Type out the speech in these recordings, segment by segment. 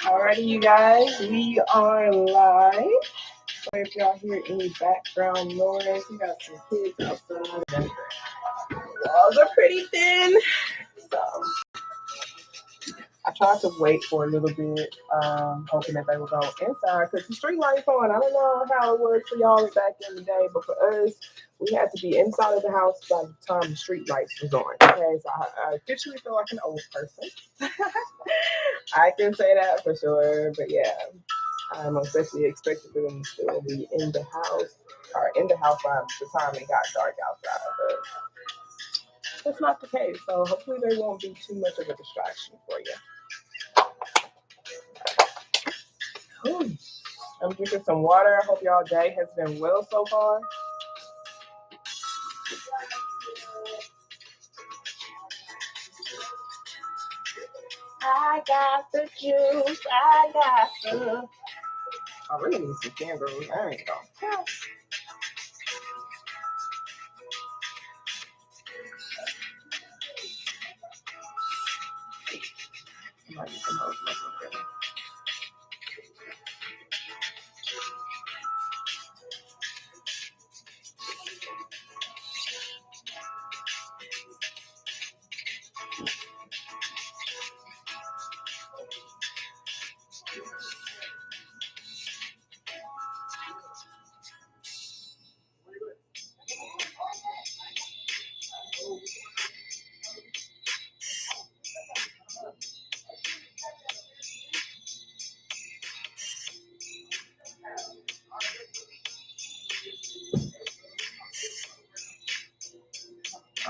Alrighty, you guys, we are live. So if y'all hear any background noise, we got some kids outside. The walls are pretty thin, so I tried to wait for a little bit, hoping that they would go inside because the street lights on. I don't know how it was for y'all back in the day, but for us, we had to be inside of the house by the time the street lights was on. Okay, so I officially feel like an old person. I can say that for sure, but yeah, I'm especially expected for them to still be in the house by the time it got dark outside, but that's not the case. So hopefully they won't be too much of a distraction for you. Ooh, I'm drinking some water. I hope y'all day has been well so far. I got the juice. I got the. I really need some candles. There you go.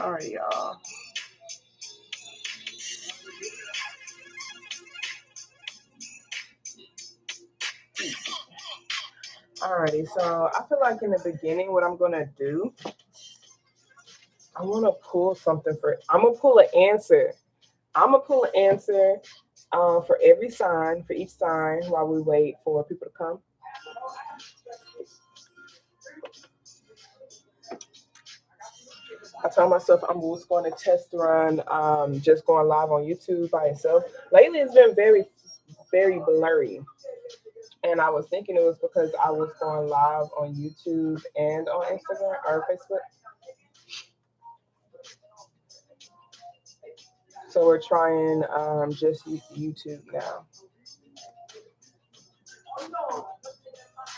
All right, y'all. Alrighty, so I feel like in the beginning, what I'm gonna do, I want to pull something I'm gonna pull an answer. I'm gonna pull an answer for every sign, for each sign, while we wait for people to come. I told myself I was going to test run, just going live on YouTube by itself. Lately, it's been very, very blurry. And I was thinking it was because I was going live on YouTube and on Instagram or Facebook. So we're trying just YouTube now.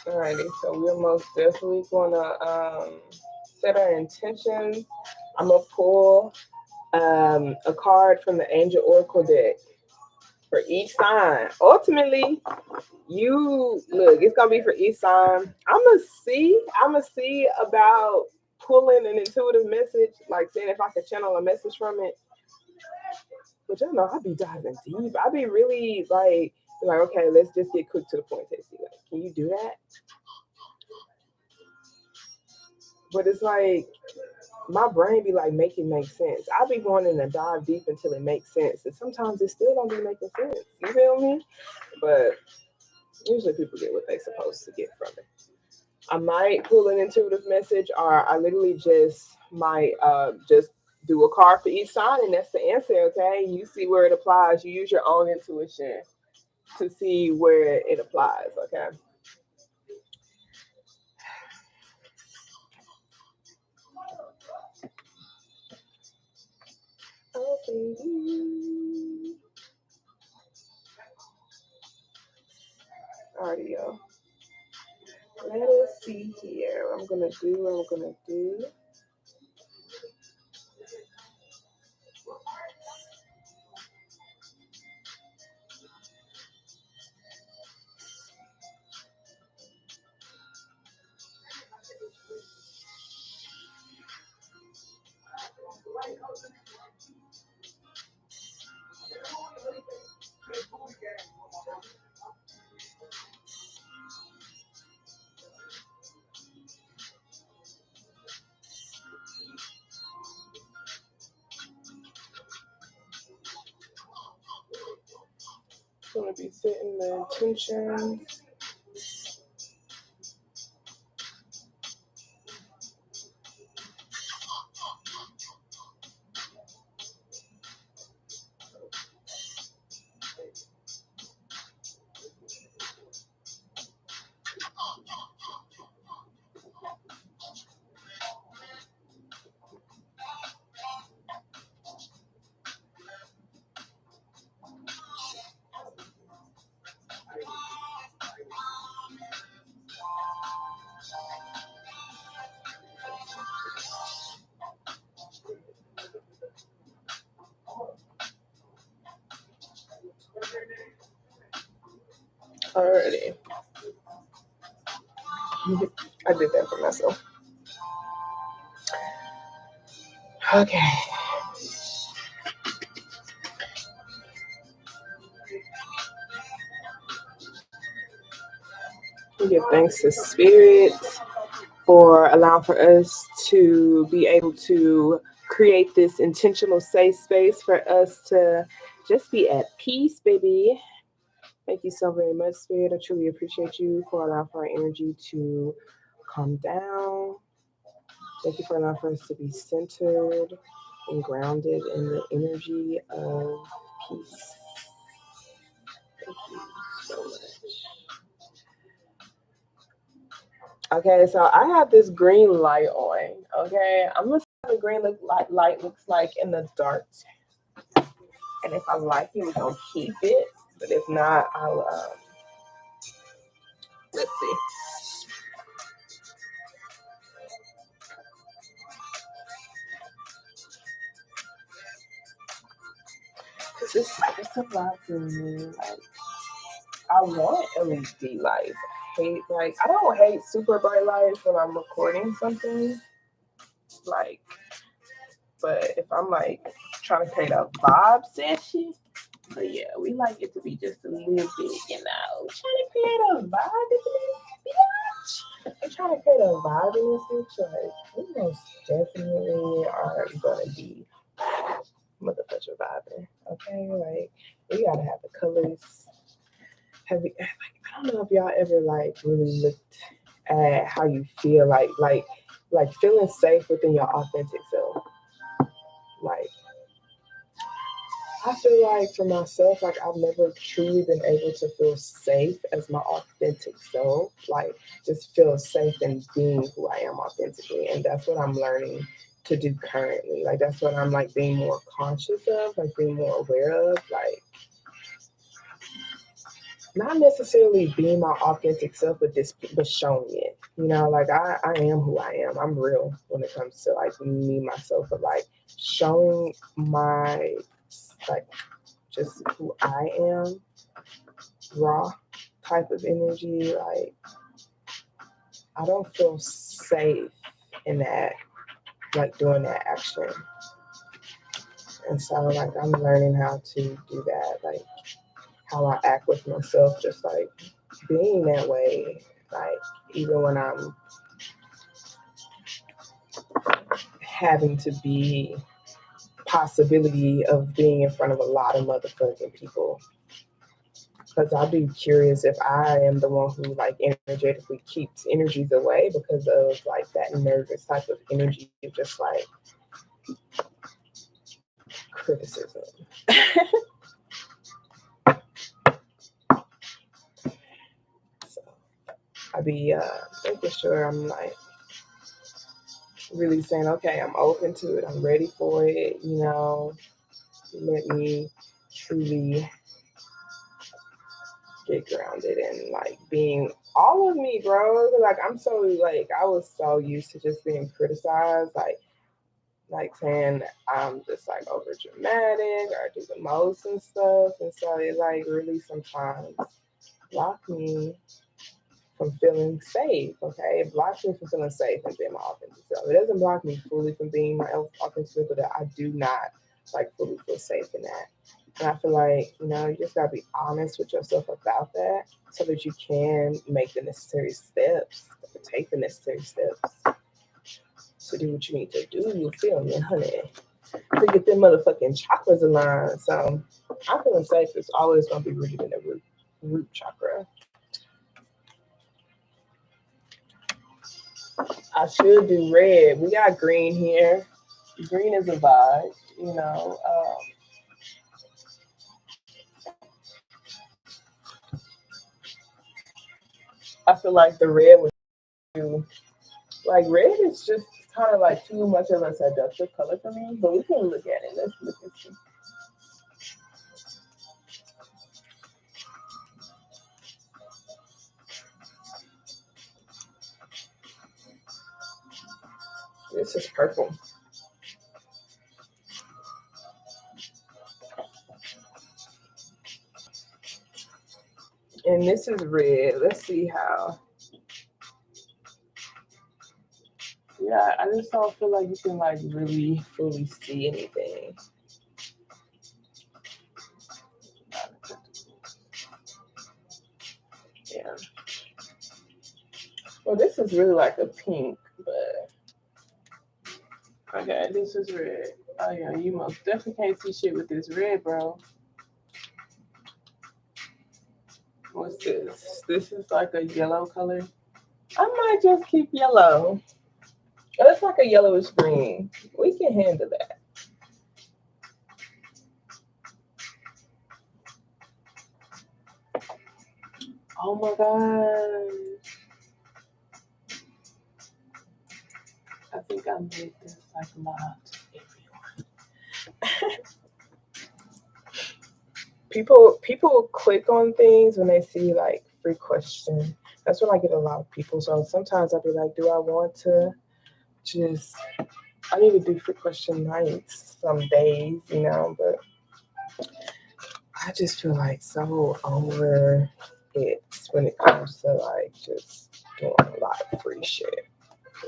Alrighty, so we're most definitely gonna set our intentions. I'm gonna pull a card from the Angel Oracle deck for each sign. Ultimately, it's gonna be for each sign. I'm gonna see about pulling an intuitive message, like seeing if I can channel a message from it. But y'all know I be diving deep. I be really like, okay, let's just get quick to the point, Tasty. Like, can you do that? But it's like my brain be like make sense. I be wanting to dive deep until it makes sense, and sometimes it still don't be making sense. You feel me? But usually people get what they supposed to get from it. I might pull an intuitive message, or I literally just might just do a card for each sign, and that's the answer. Okay, you see where it applies. You use your own intuition to see where it applies. Okay. Oh, baby. Alrighty, y'all. Let us see here. What I'm gonna do. Gonna be setting the intentions. Alrighty. I did that for myself. Okay. We give thanks to Spirit for allowing for us to be able to create this intentional safe space for us to just be at peace, baby. Thank you so very much, Spirit. I truly appreciate you for allowing for our energy to calm down. Thank you for allowing for us to be centered and grounded in the energy of peace. Thank you so much. Okay, so I have this green light on. Okay, I'm gonna see how the green light looks like in the dark. And if I like it, we're gonna keep it. But if not, I'll let's see. Cause it's a lot for me. Like I want LED lights. I don't hate super bright lights when I'm recording something. Like, but if I'm like trying to create a vibe session, but yeah, we like it to be just a little bit, trying to create a vibe in this bitch. I'm trying to create a vibe in this bitch. Like, we most definitely are gonna be motherfucker vibing. Okay, like we gotta have the colors. Have you, like, I don't know if y'all ever like really looked at how you feel, like feeling safe within your authentic self. Like I feel like for myself, like I've never truly been able to feel safe as my authentic self. Like just feel safe in being who I am authentically. And that's what I'm learning to do currently. Like that's what I'm like being more conscious of, like being more aware of, like not necessarily being my authentic self, but showing it. Like I am who I am. I'm real when it comes to like me, myself, but like showing my like just who I am, raw type of energy. Like I don't feel safe in that, like doing that action. And so like I'm learning how to do that, like how I act with myself, just like being that way, like even when I'm having to be possibility of being in front of a lot of motherfucking people. Because I'd be curious if I am the one who like energetically keeps energies away because of like that nervous type of energy, just like criticism. So I'd be making sure I'm like really saying, okay, I'm open to it, I'm ready for it, let me truly get grounded and like being all of me, bro. Like I'm so like I was so used to just being criticized, like saying I'm just like over dramatic or do the most and stuff. And so it like really sometimes blocked me from feeling safe. Okay. It blocks me from feeling safe and being my authentic self. It doesn't block me fully from being my authentic self, but I do not like fully feel safe in that. And I feel like, you just gotta be honest with yourself about that so that you can make the necessary steps, take the necessary steps to do what you need to do. You feel me, honey? To get them motherfucking chakras aligned. So I'm feeling safe is always gonna be rooted in the root chakra. I should do red. We got green here. Green is a vibe, I feel like the red was too, like red is just kind of like too much of a seductive color for me, but we can look at it. Let's look and see. This is purple. And this is red. Let's see how. Yeah, I just don't feel like you can like really fully see anything. Yeah. Well, this is really like a pink, but okay, this is red. Oh yeah, you most definitely can't see shit with this red, bro. What's this? This is like a yellow color. I might just keep yellow. It's like a yellowish green. We can handle that. Oh my god. I think I made this like lot everywhere. People click on things when they see like free question. That's when I get a lot of people. So sometimes I'll be like, do I want to just I need to do free question nights some days, you know, but I just feel like so over it when it comes to like just doing a lot of free shit.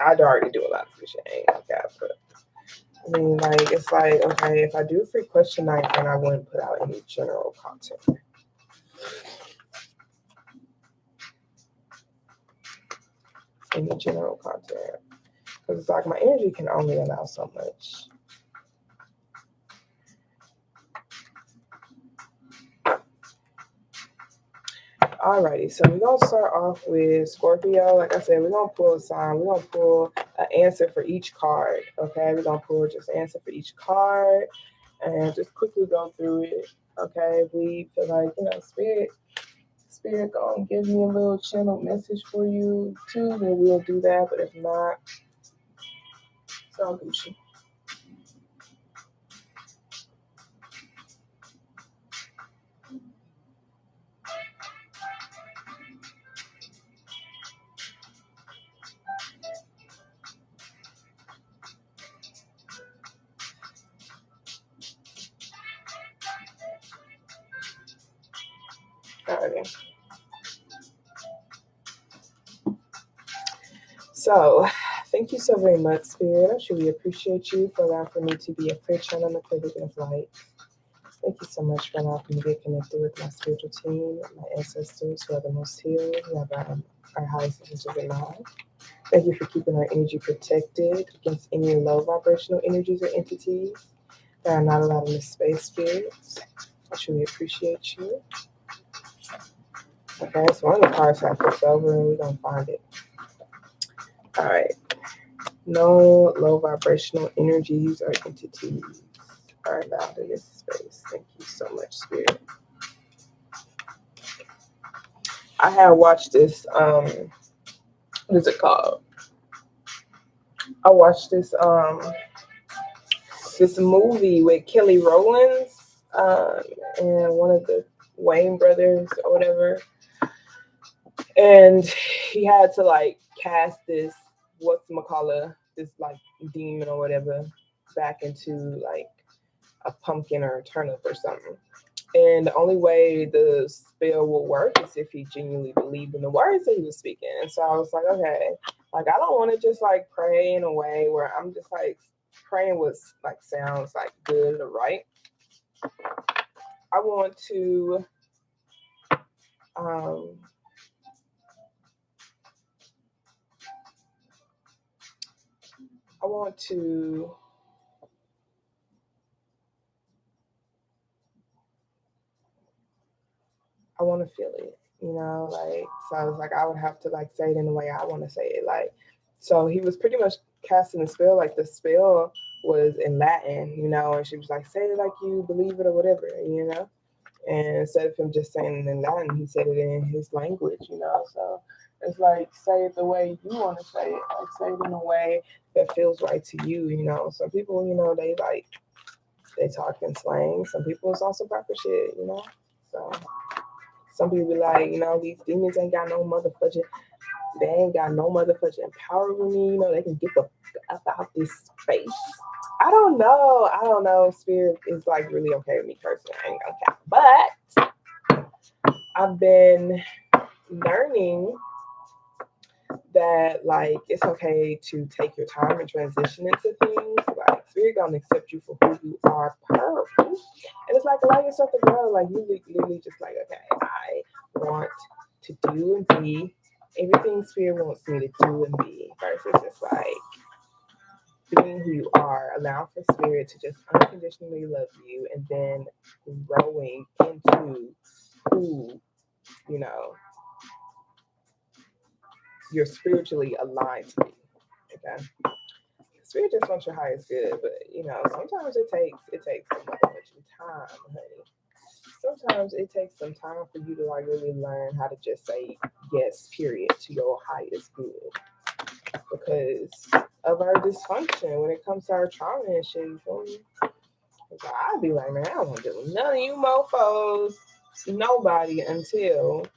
I'd already do a lot of free shit, ain't no cap, but I mean, like, it's like, okay, if I do free question night, then I wouldn't put out any general content. Any general content. Because it's like my energy can only allow so much. Alrighty, so we're gonna start off with Scorpio. Like I said, we're gonna pull a sign. We're gonna pull an answer for each card. Okay, we're gonna pull just an answer for each card and just quickly go through it. Okay, we feel like Spirit gonna give me a little channel message for you too, then we'll do that. But if not, it's all Gucci. Alrighty. So, thank you so very much, Spirit. I truly appreciate you for allowing for me to be a clear channel on the clear beacon of light. Thank you so much for allowing me to get connected with my spiritual team, my ancestors who are the most healed, who have our highest intentions in mind. Thank you for keeping our energy protected against any low vibrational energies or entities that are not allowed in this space, spirits. I truly appreciate you. Okay, so one of the cards I flipped over and we're going to find it. All right. No low vibrational energies or entities are allowed in this space. Thank you so much, Spirit. I have watched this, what is it called? I watched this movie with Kelly Rowlands and one of the Wayne brothers or whatever. And he had to like cast this whatchamacallit, this like demon or whatever back into like a pumpkin or a turnip or something. And the only way the spell will work is if he genuinely believed in the words that he was speaking. And so I was like, okay, like I don't want to just like pray in a way where I'm just like praying what like sounds like good or right. I want to I want to I want to feel it, you know, like, so I was like, I would have to like say it in the way I want to say it. Like, so he was pretty much casting the spell, like the spell was in Latin, you know, and she was like, say it like you believe it or whatever, you know. And instead of him just saying it in Latin, he said it in his language, you know. So it's like, say it the way you want to say it, like say it in a way that feels right to you, you know. Some people, you know, they talk in slang. Some people it's also proper shit, you know. So some people be like, you know, these demons ain't got no motherfucking, they ain't got no motherfucking power with me. You know, they can get the fuck out this space. I don't know. I don't know. Spirit is like really okay with me cursing. I ain't gonna count. But I've been learning that like it's okay to take your time and transition into things. Like spirit gonna accept you for who you are per. And it's like allow yourself to grow. Like you literally just like, okay, I want to do and be everything spirit wants me to do and be versus just like being who you are. Allow for spirit to just unconditionally love you and then growing into who, you know, you're spiritually aligned to be. Okay. Spirit just wants your highest good, but you know, sometimes it takes some much time, honey. Sometimes it takes some time for you to like really learn how to just say yes, period, to your highest good. Because of our dysfunction when it comes to our trauma and shit, you feel me? So I'd be like, man, I don't want to deal with none of you mofos, nobody until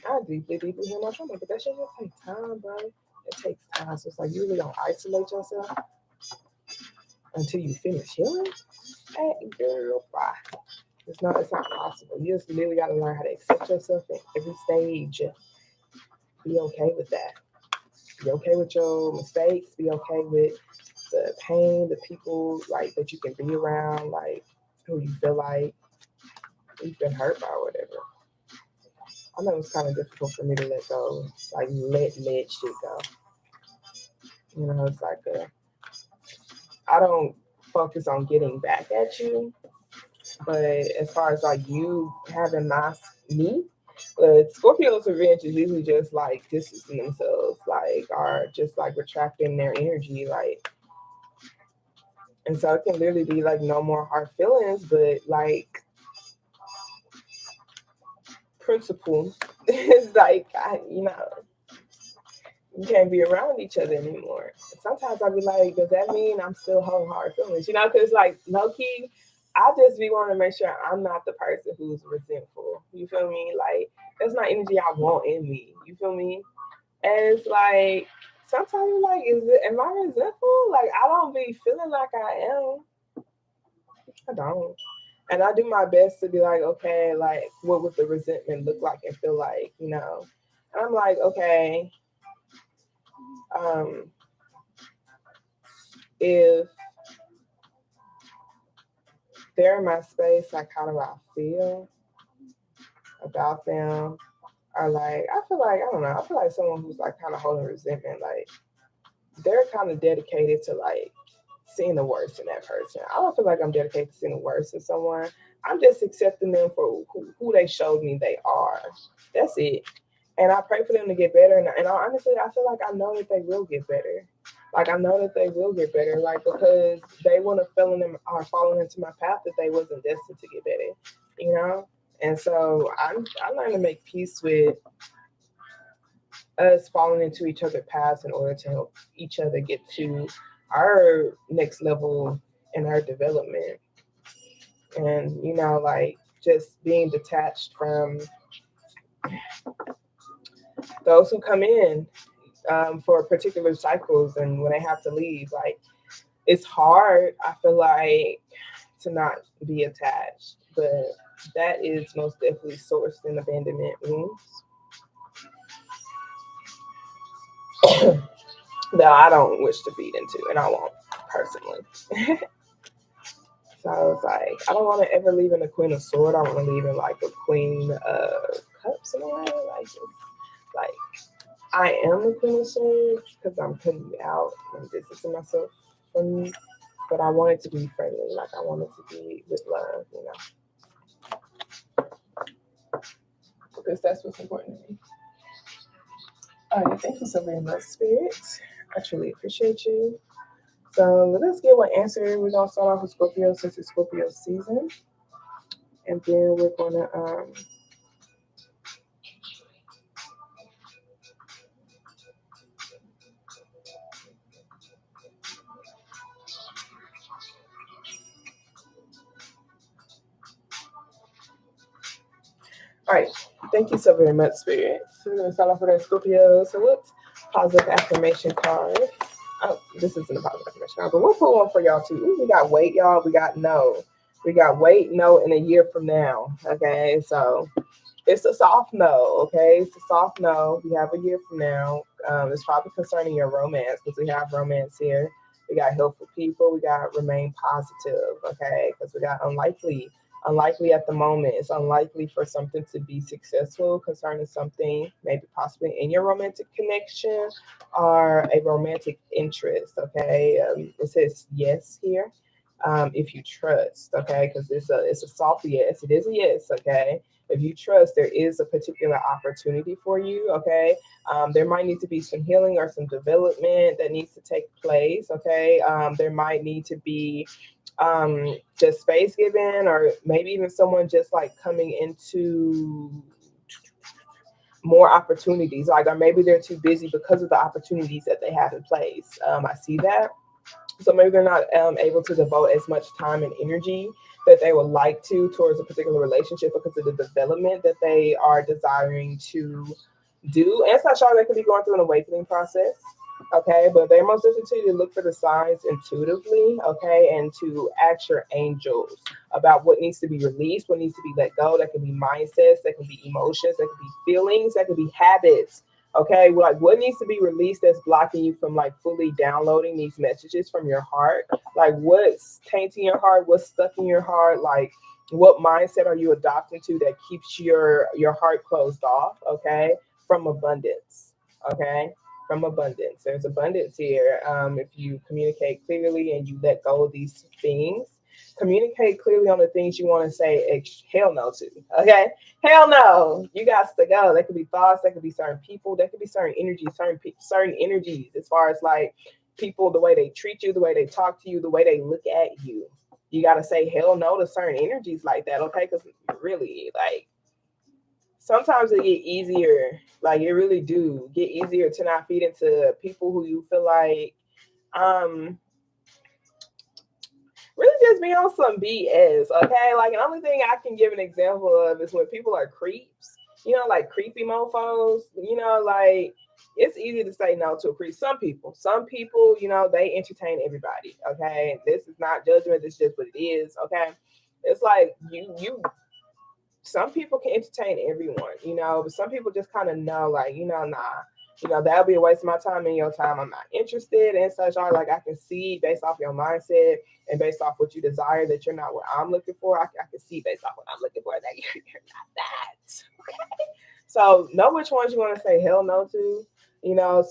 I deeply heal my trauma. But that shit just takes time, bro. It takes time. So it's like you really don't isolate yourself until you finish healing. Hey, girl, bye. It's not possible. You just literally gotta learn how to accept yourself at every stage. Be okay with that. Be okay with your mistakes. Be okay with the pain, the people like that you can be around, like who you feel like you've been hurt by or whatever. I know it's kind of difficult for me to let go, like let shit go. You know, it's like I don't focus on getting back at you, but as far as like you having me, but Scorpio's revenge is usually just like distancing themselves, like or just like retracting their energy, like, and so it can literally be like no more hard feelings, but like principle is like you can't be around each other anymore. Sometimes I'll be like, does that mean I'm still holding hard feelings? You know, because like low key, I just be wanting to make sure I'm not the person who's resentful. You feel me? Like that's not energy I want in me. You feel me? And it's like sometimes you're like, am I resentful? Like I don't be feeling like I am. I don't. And I do my best to be like, okay, like what would the resentment look like and feel like, you know? And I'm like, okay, um, if they're in my space, like how do I feel about them? Or like I feel like I don't know, I feel like someone who's like kind of holding resentment, like they're kind of dedicated to like seeing the worst in that person. I don't feel like I'm dedicated to seeing the worst in someone. I'm just accepting them for who they showed me they are. That's it. And I pray for them to get better. And honestly, I feel like I know that they will get better. Like I know that they will get better. Like because they want to fill in them are falling into my path that they wasn't destined to get better. You know. And so I learned to make peace with us falling into each other's paths in order to help each other get to our next level in our development. And you know, like just being detached from those who come in for particular cycles and when they have to leave. Like it's hard, I feel like, to not be attached, but that is most definitely sourced in abandonment wounds that I don't wish to feed into, and I won't personally. So it's like I don't want to ever leave in a Queen of Sword. I want to leave in like a Queen of Cups in a way. Like I am the Queen of Swords because I'm putting you out and distancing myself from you. But I want it to be friendly. Like I want it to be with love, you know, because that's what's important to me. All right, thank you so very much, Spirit. I truly appreciate you. So let's get one answer. We're gonna start off with Scorpio since it's Scorpio season, and then we're gonna all right. Thank you so very much, Spirit. So we're gonna start off with our Scorpio. So what's positive affirmation card? Oh, this isn't a positive affirmation card, but we'll pull one for y'all too. Ooh, we got wait, y'all. We got no. We got wait, no, in a year from now. Okay, so It's a soft no, okay? It's a soft no. We have a year from now. It's probably concerning your romance because we have romance here. We got helpful people. We got remain positive, okay? Because we got unlikely. Unlikely at the moment. It's unlikely for something to be successful concerning something, maybe possibly in your romantic connection or a romantic interest, okay? It says yes here. If you trust, okay? Because it's a soft yes. It is a yes, okay? If you trust, there is a particular opportunity for you, okay? There might need to be some healing or some development that needs to take place, okay? There might need to be just space given, or maybe even someone just like coming into more opportunities, like, or maybe they're too busy because of the opportunities that they have in place. I see that. So maybe they're not able to devote as much time and energy that they would like to towards a particular relationship because of the development that they are desiring to do. And such are they could be going through an awakening process. Okay, but they're most definitely to look for the signs intuitively, okay, and to ask your angels about what needs to be released, what needs to be let go. That can be mindsets, that can be emotions, that can be feelings, that can be habits. Okay, like what needs to be released that's blocking you from like fully downloading these messages from your heart? Like what's tainting your heart? What's stuck in your heart? Like what mindset are you adopting to that keeps your heart closed off? Okay, from abundance. Okay, from abundance. There's abundance here. If you communicate clearly and you let go of these things, communicate clearly on the things you want to say. Hell no to. Okay, hell no. You got to go. There could be thoughts. There could be certain people. There could be certain energies. Certain energies as far as like people, the way they treat you, the way they talk to you, the way they look at you. You got to say hell no to certain energies like that. Okay, because really, like sometimes it get easier, like it really do get easier to not feed into people who you feel like um really just be on some BS, okay? Like the only thing I can give an example of is when people are creeps, like creepy mofos, like it's easy to say no to a creep. Some people, they entertain everybody, okay? This is not judgment, this is just what it is, okay? It's like you some people can entertain everyone, but some people just kind of know, like, nah, that'll be a waste of my time and your time. I'm not interested and such. Are like I can see based off your mindset and based off what you desire that you're not what I'm looking for. I can see based off what I'm looking for that you're not that. Okay. So know which ones you want to say hell no to,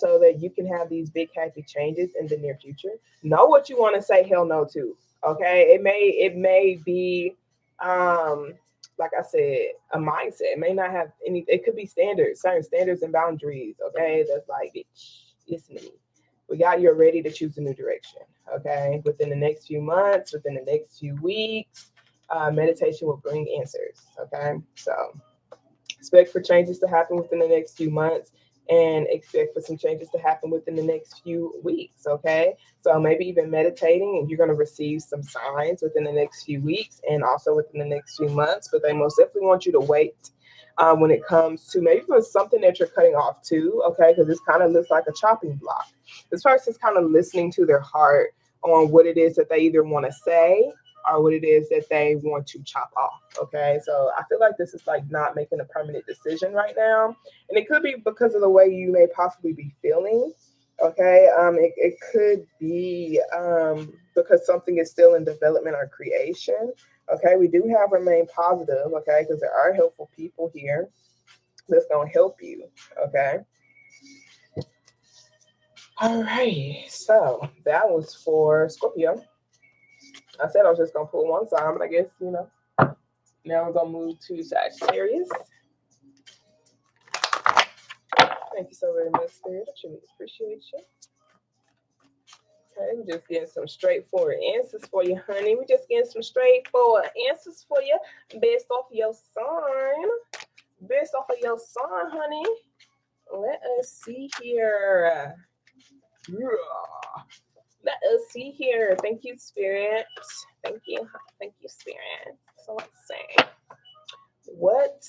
so that you can have these big happy changes in the near future. Know what you want to say hell no to. Okay. It may be like I said, a mindset. It may not have any, it could be standards, certain standards and boundaries. Okay. That's like, bitch, listen to me. We got you ready to choose a new direction. Okay. Within the next few months, within the next few weeks, meditation will bring answers. Okay. So expect for changes to happen within the next few months and expect for some changes to happen within the next few weeks. Okay. So maybe even meditating, and you're going to receive some signs within the next few weeks and also within the next few months. But they most definitely want you to wait when it comes to maybe for something that you're cutting off too. Okay. Because this kind of looks like a chopping block. This person's kind of listening to their heart on what it is that they either want to say or what it is that they want to chop off. Okay. So I feel like this is like not making a permanent decision right now. And it could be because of the way you may possibly be feeling. Okay. It could be because something is still in development or creation. Okay. We do have remain positive. Okay. Because there are helpful people here that's going to help you. Okay. All right. So that was for Scorpio. I said I was just going to pull one sign, but I guess, now we're going to move to Sagittarius. Thank you so very much, Spirit. I truly appreciate you. Okay, we're just getting some straightforward answers for you, honey. We're just getting some straightforward answers for you based off of your sign. Based off of your sign, honey. Let us see here. Yeah. Let us see here. Thank you, Spirit. Thank you. Thank you, Spirit. So let's see. What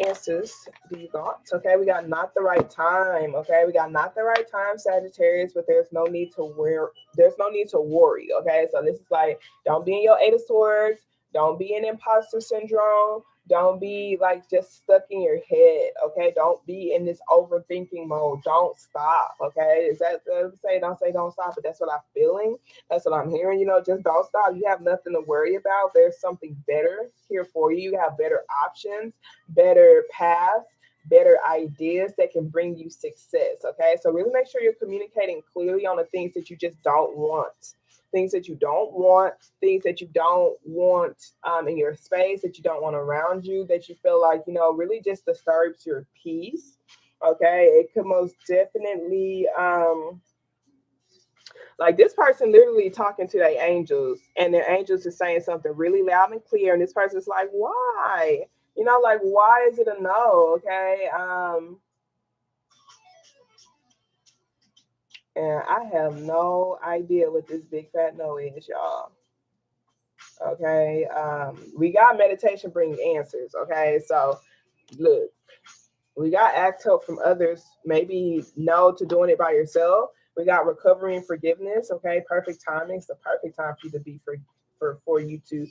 answers do you got? Okay, we got not the right time. Okay, we got not the right time, Sagittarius, but there's no need to worry. Okay, so this is like, don't be in your 8 of swords, don't be in imposter syndrome, Don't be like just stuck in your head, okay? Don't be in this overthinking mode. Don't stop, okay? Is that say don't stop, but that's what I'm feeling. That's what I'm hearing. Just don't stop. You have nothing to worry about. There's something better here for you. You have better options, better paths, better ideas that can bring you success, okay? So really make sure you're communicating clearly on the things that you just don't want. Things that you don't want, things that you don't want in your space, that you don't want around you, that you feel like, really just disturbs your peace. Okay. It could most definitely, like this person literally talking to their angels, and their angels is saying something really loud and clear. And this person's like, why? Like, why is it a no? Okay. And I have no idea what this big fat no is, y'all. Okay. We got meditation bring answers. Okay. So look, we got ask help from others, maybe no to doing it by yourself. We got recovery and forgiveness. Okay. Perfect timing. It's the perfect time for you to be for you to,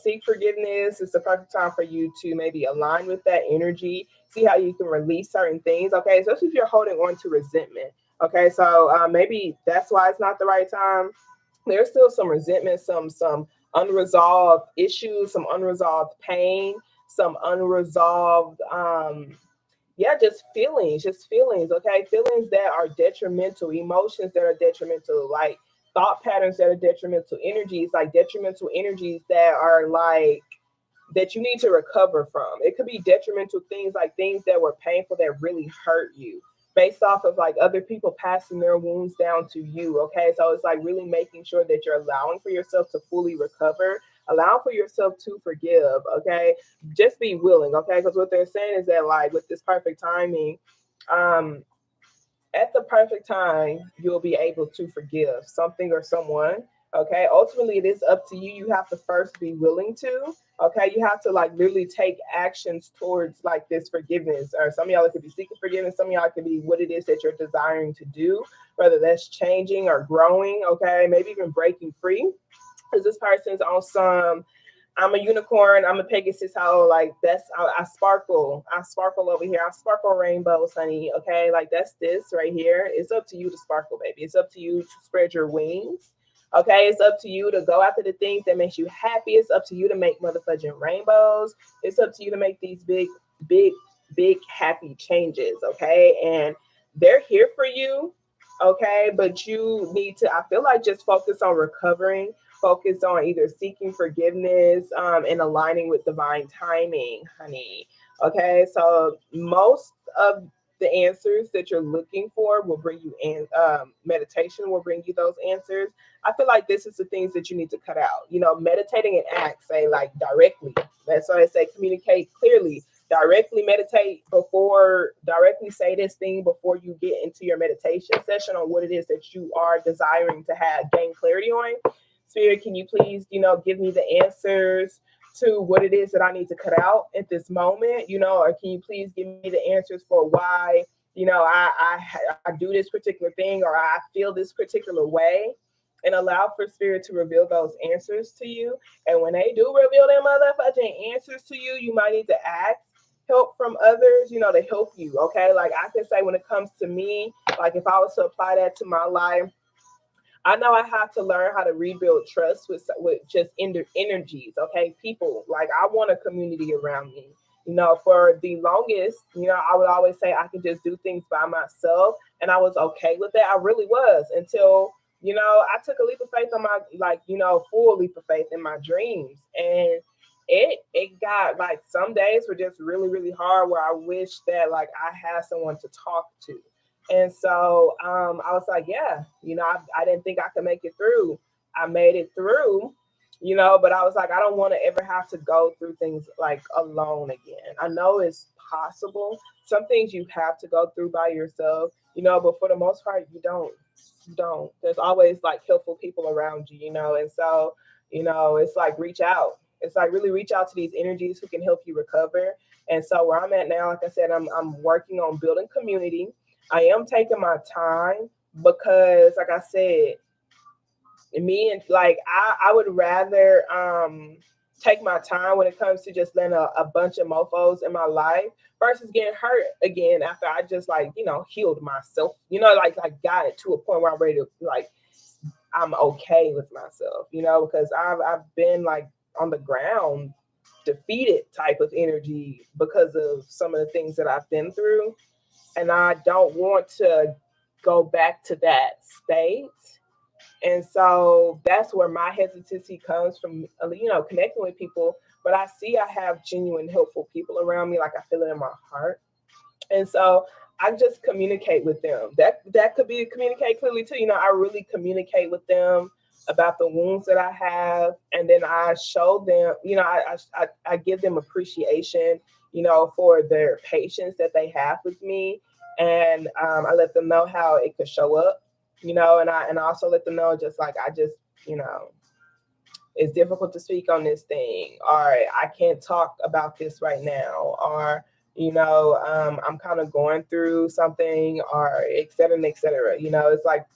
seek forgiveness. It's the perfect time for you to maybe align with that energy, see how you can release certain things. Okay. Especially if you're holding on to resentment. Okay. So maybe that's why it's not the right time. There's still some resentment, some unresolved issues, some unresolved pain, some unresolved yeah, just feelings, okay? Feelings that are detrimental, emotions that are detrimental, like thought patterns that are detrimental, energies like detrimental energies that are like that you need to recover from. It could be detrimental things like things that were painful that really hurt you based off of like other people passing their wounds down to you. Okay. So it's like really making sure that you're allowing for yourself to fully recover, allow for yourself to forgive. Okay. Just be willing. Okay. Because what they're saying is that like with this perfect timing, um, at the perfect time, you'll be able to forgive something or someone. Okay. Ultimately, it is up to you. You have to first be willing to. Okay. You have to like literally take actions towards like this forgiveness. Or some of y'all it could be seeking forgiveness. Some of y'all it could be what it is that you're desiring to do, whether that's changing or growing. Okay. Maybe even breaking free. Because this person's on some I'm a unicorn. I'm a Pegasus. How like that's I sparkle. I sparkle over here. I sparkle rainbows, honey. Okay, like that's this right here. It's up to you to sparkle, baby. It's up to you to spread your wings. Okay, it's up to you to go after the things that makes you happy. It's up to you to make motherfucking rainbows. It's up to you to make these big, big happy changes. Okay, and they're here for you. Okay, but you need to. I feel like just focus on recovering, focus on either seeking forgiveness and aligning with divine timing, honey. Okay, so most of the answers that you're looking for will bring you in. Meditation will bring you those answers. I feel like this is the things that you need to cut out. Meditating and act, say like directly. That's why I say communicate clearly. Directly meditate before, directly say this thing before you get into your meditation session on what it is that you are desiring to have gain clarity on. Spirit, can you please, give me the answers to what it is that I need to cut out at this moment, or can you please give me the answers for why, I do this particular thing or I feel this particular way, and allow for spirit to reveal those answers to you. And when they do reveal their motherfucking answers to you, you might need to ask help from others, to help you. Okay. Like I can say when it comes to me, like if I was to apply that to my life, I know I have to learn how to rebuild trust with just energies. Okay, people like I want a community around me. For the longest, I would always say I could just do things by myself, and I was okay with that. I really was until I took a leap of faith on my full leap of faith in my dreams, and it got like some days were just really really hard where I wish that like I had someone to talk to. And so I was like, yeah, I didn't think I could make it through. I made it through, but I was like, I don't want to ever have to go through things like alone again. I know it's possible. Some things you have to go through by yourself, but for the most part, you don't. You don't. There's always like helpful people around you, and so, it's like reach out. It's like really reach out to these energies who can help you recover. And so where I'm at now, like I said, I'm working on building community. I am taking my time because, like I said, me and like I would rather take my time when it comes to just letting a bunch of mofos in my life versus getting hurt again after I just like, healed myself, like got it to a point where I'm ready to like, I'm okay with myself, because I've been like on the ground, defeated type of energy because of some of the things that I've been through. And I don't want to go back to that state. And so that's where my hesitancy comes from, connecting with people. But I see I have genuine, helpful people around me. Like I feel it in my heart. And so I just communicate with them. That could be communicate clearly too. I really communicate with them about the wounds that I have, and then I show them. I give them appreciation. For their patience that they have with me, and I let them know how it could show up. And I also let them know just like I just it's difficult to speak on this thing, or I can't talk about this right now, or I'm kind of going through something, or et cetera, et cetera. It's like,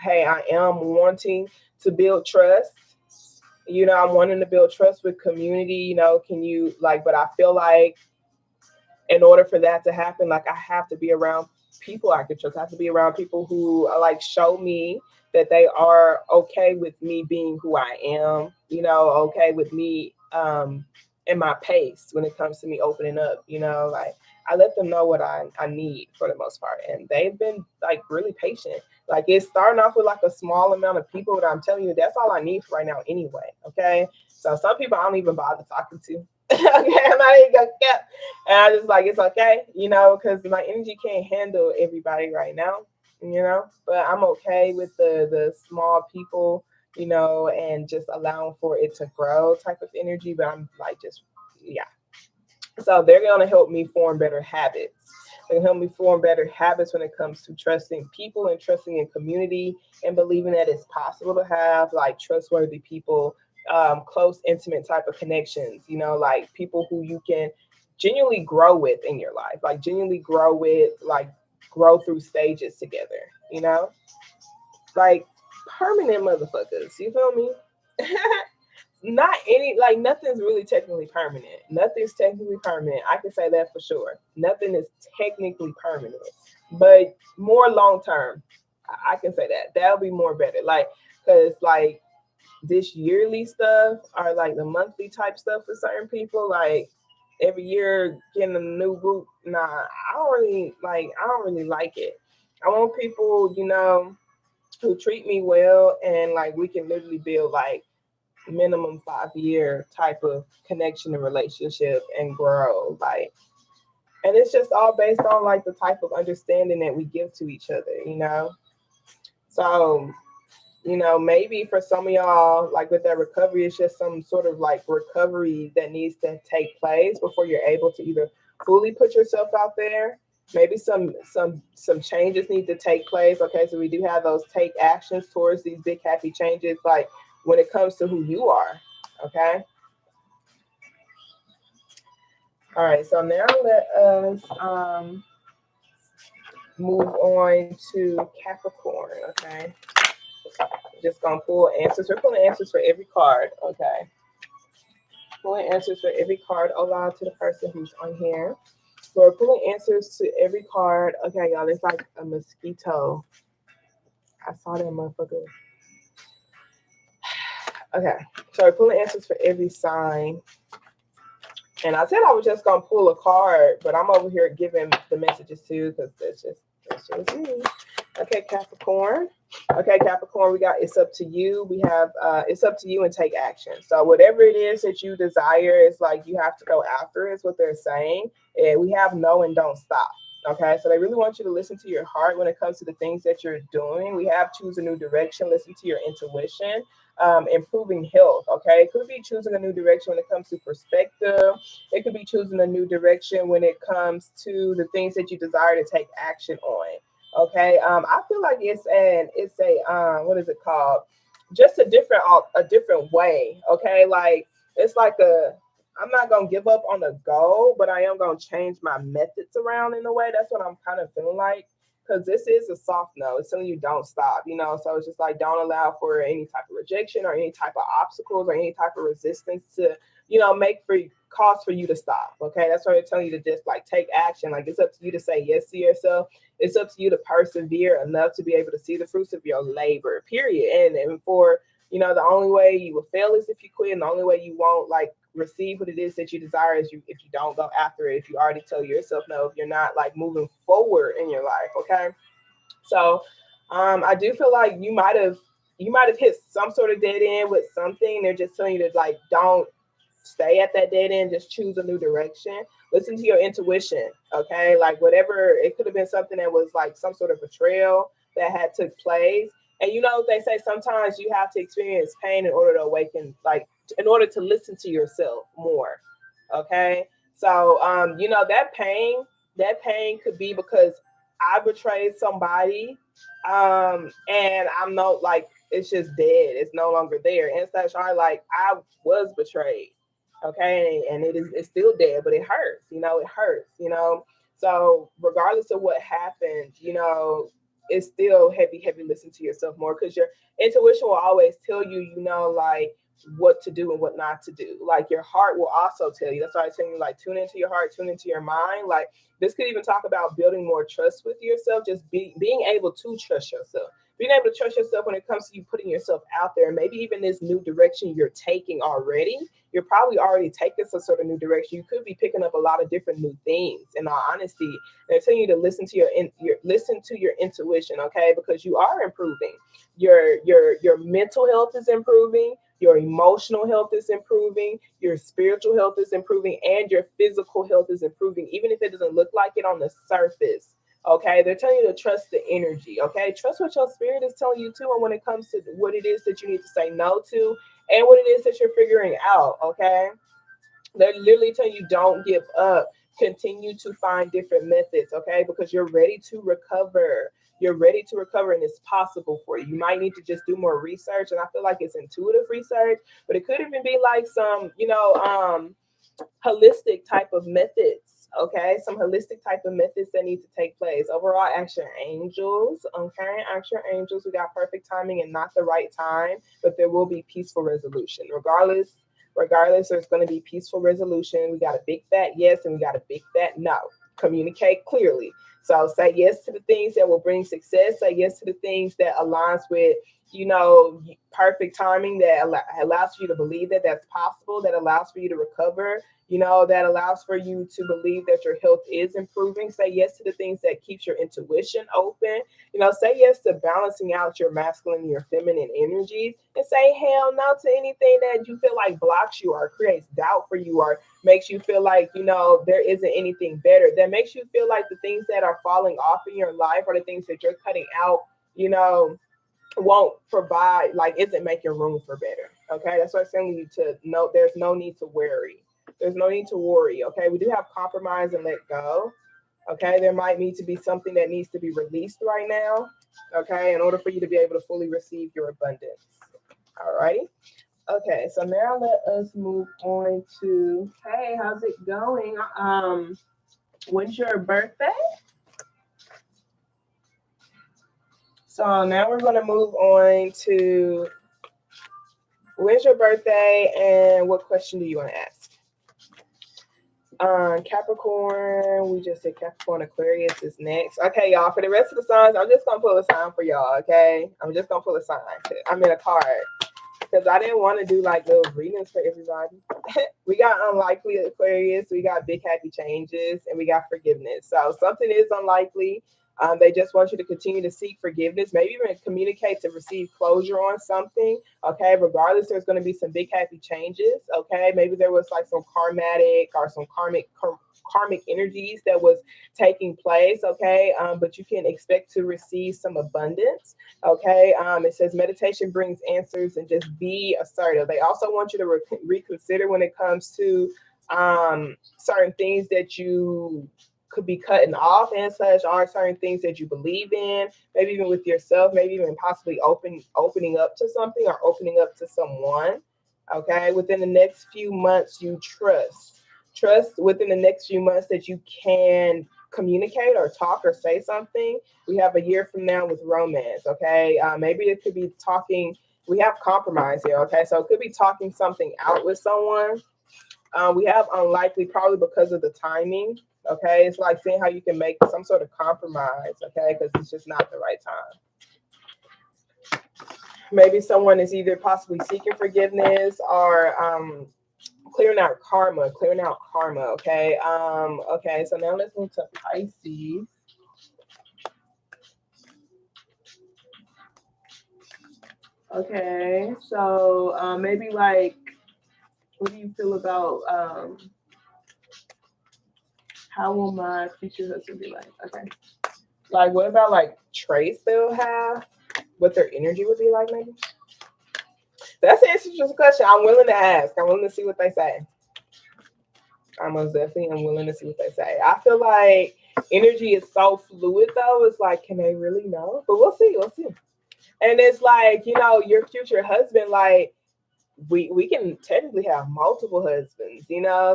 hey, I am wanting to build trust. I'm wanting to build trust with community. Can you like? But I feel like in order for that to happen, like I have to be around people I can trust. I have to be around people who like show me that they are okay with me being who I am, okay with me and my pace when it comes to me opening up, like I let them know what I need for the most part. And they've been like really patient. Like it's starting off with like a small amount of people, but I'm telling you, that's all I need for right now anyway. Okay. So some people I don't even bother talking to. Okay, I'm not even gonna get. And I just like it's okay, because my energy can't handle everybody right now, But I'm okay with the small people, and just allowing for it to grow type of energy. But I'm like just yeah. So they're gonna help me form better habits. They can help me form better habits when it comes to trusting people and trusting in community and believing that it's possible to have like trustworthy people, close, intimate type of connections, like people who you can genuinely grow with in your life, like genuinely grow with, like grow through stages together, like permanent motherfuckers. You feel me? Not any like nothing's really technically permanent. Nothing's technically permanent. I can say that for sure. Nothing is technically permanent, but more long term. I can say that that'll be more better. Like because like this yearly stuff or like the monthly type stuff for certain people, like every year getting a new group. Nah, I don't really like it. I want people, who treat me well and like we can literally build like minimum 5 year type of connection and relationship and grow like, and it's just all based on like the type of understanding that we give to each other. So maybe for some of y'all, like with that recovery, it's just some sort of like recovery that needs to take place before you're able to either fully put yourself out there. Maybe some changes need to take place. Okay, so we do have those take actions towards these big happy changes, like when it comes to who you are. Okay. All right. So now let us move on to Capricorn. Okay. Just gonna pull answers. We're pulling answers for every card. Okay. Pulling answers for every card aloud to the person who's on here. So we're pulling answers to every card. Okay, y'all. It's like a mosquito. I saw that motherfucker. Okay. So we're pulling answers for every sign. And I said I was just gonna pull a card, but I'm over here giving the messages too because that's just me. Okay, Capricorn. Okay, Capricorn, we got it's up to you. We have it's up to you and take action. So whatever it is that you desire, it's like you have to go after it, is what they're saying. And we have know and don't stop. Okay, so they really want you to listen to your heart when it comes to the things that you're doing. We have choose a new direction, listen to your intuition, improving health. Okay, it could be choosing a new direction when it comes to perspective. It could be choosing a new direction when it comes to the things that you desire to take action on. Okay, I feel like it's a what is it called? Just a different way. Okay, like it's like a I'm not gonna give up on the goal, but I am gonna change my methods around in a way. That's what I'm kind of feeling like. Because this is a soft no. It's telling you don't stop, So it's just like don't allow for any type of rejection or any type of obstacles or any type of resistance to, make for cause for you to stop. Okay, that's why they're telling you to just like take action. Like, it's up to you to say yes to yourself. It's up to you to persevere enough to be able to see the fruits of your labor, period. And for the only way you will fail is if you quit, and the only way you won't like receive what it is that you desire is if you don't go after it, if you already tell yourself no, if you're not like moving forward in your life. Okay, so I do feel like you might have hit some sort of dead end with something. They're just telling you to like don't stay at that dead end, just choose a new direction. Listen to your intuition. Okay, like whatever, it could have been something that was like some sort of betrayal that had took place. And they say sometimes you have to experience pain in order to awaken, like in order to listen to yourself more. Okay, so that pain could be because I betrayed somebody, and I'm not like, it's just dead, it's no longer there. And such are like, I was betrayed. Okay, and it's still dead, but it hurts. It hurts. So regardless of what happened, it's still heavy, heavy. Listen to yourself more, because your intuition will always tell you, like what to do and what not to do. Like your heart will also tell you. That's why I tell you, like, tune into your heart, tune into your mind. Like, this could even talk about building more trust with yourself, just being able to trust yourself. Being able to trust yourself when it comes to you putting yourself out there, and maybe even this new direction you're taking already. You're probably already taking some sort of new direction. You could be picking up a lot of different new things. In all honesty, they're telling you to listen to your intuition, okay? Because you are improving. Your mental health is improving. Your emotional health is improving. Your spiritual health is improving, and your physical health is improving, even if it doesn't look like it on the surface. Okay, they're telling you to trust the energy. Okay, trust what your spirit is telling you too, and when it comes to what it is that you need to say no to, and what it is that you're figuring out. Okay, they're literally telling you don't give up. Continue to find different methods. Okay, because you're ready to recover. You're ready to recover, and it's possible for you. You might need to just do more research, and I feel like it's intuitive research, but it could even be like some, holistic type of methods. Okay, some holistic type of methods that need to take place. Overall, ask your angels. Okay, ask your angels. We got perfect timing and not the right time, but there will be peaceful resolution. Regardless, there's going to be peaceful resolution. We got a big fat yes, and we got a big fat no. Communicate clearly. So say yes to the things that will bring success. Say yes to the things that aligns with, perfect timing, that allows for you to believe that that's possible, that allows for you to recover, that allows for you to believe that your health is improving. Say yes to the things that keeps your intuition open. Say yes to balancing out your masculine and your feminine energies, and say hell no to anything that you feel like blocks you or creates doubt for you, or makes you feel like, there isn't anything better. That makes you feel like the things that are falling off in your life, or the things that you're cutting out, won't provide, like, isn't making room for better. Okay, that's why I'm saying you to know there's no need to worry. There's no need to worry. Okay, we do have compromise and let go. Okay, there might need to be something that needs to be released right now. Okay, in order for you to be able to fully receive your abundance. All righty. Okay, so now let us move on to, hey, how's it going? When's your birthday? So now we're going to move on to, when's your birthday and what question do you want to ask? Capricorn, we just said Capricorn. Aquarius is next. Okay, y'all, for the rest of the signs, I'm just going to pull a sign for y'all, okay? I'm just going to pull a sign. I'm in a card because I didn't want to do like little readings for everybody. We got unlikely Aquarius, we got big happy changes, and we got forgiveness. So something is unlikely. They just want you to continue to seek forgiveness, maybe even communicate to receive closure on something. Okay, regardless, there's going to be some big happy changes. Okay, maybe there was like some karmic energies that was taking place. Okay, but you can expect to receive some abundance. Okay, it says meditation brings answers, and just be assertive. They also want you to reconsider when it comes to certain things that you could be cutting off, and such are certain things that you believe in, maybe even with yourself, maybe even possibly opening up to something or opening up to someone. Okay, within the next few months, you trust within the next few months that you can communicate or talk or say something. We have a year from now with romance. Okay, maybe it could be talking. We have compromise here. Okay, so it could be talking something out with someone. We have unlikely probably because of the timing. Okay, it's like seeing how you can make some sort of compromise. Okay, because it's just not the right time. Maybe someone is either possibly seeking forgiveness or clearing out karma, okay. Okay, so now let's move to Pisces. Okay, so maybe like, what do you feel about how will my future husband be like? Okay, like what about like traits they'll have, what their energy would be like, maybe. That's an interesting question. I'm willing to ask. I'm willing to see what they say. I most definitely am willing to see what they say. I feel like energy is so fluid though. It's like, can they really know? But we'll see. We'll see. And it's like, your future husband, like we can technically have multiple husbands,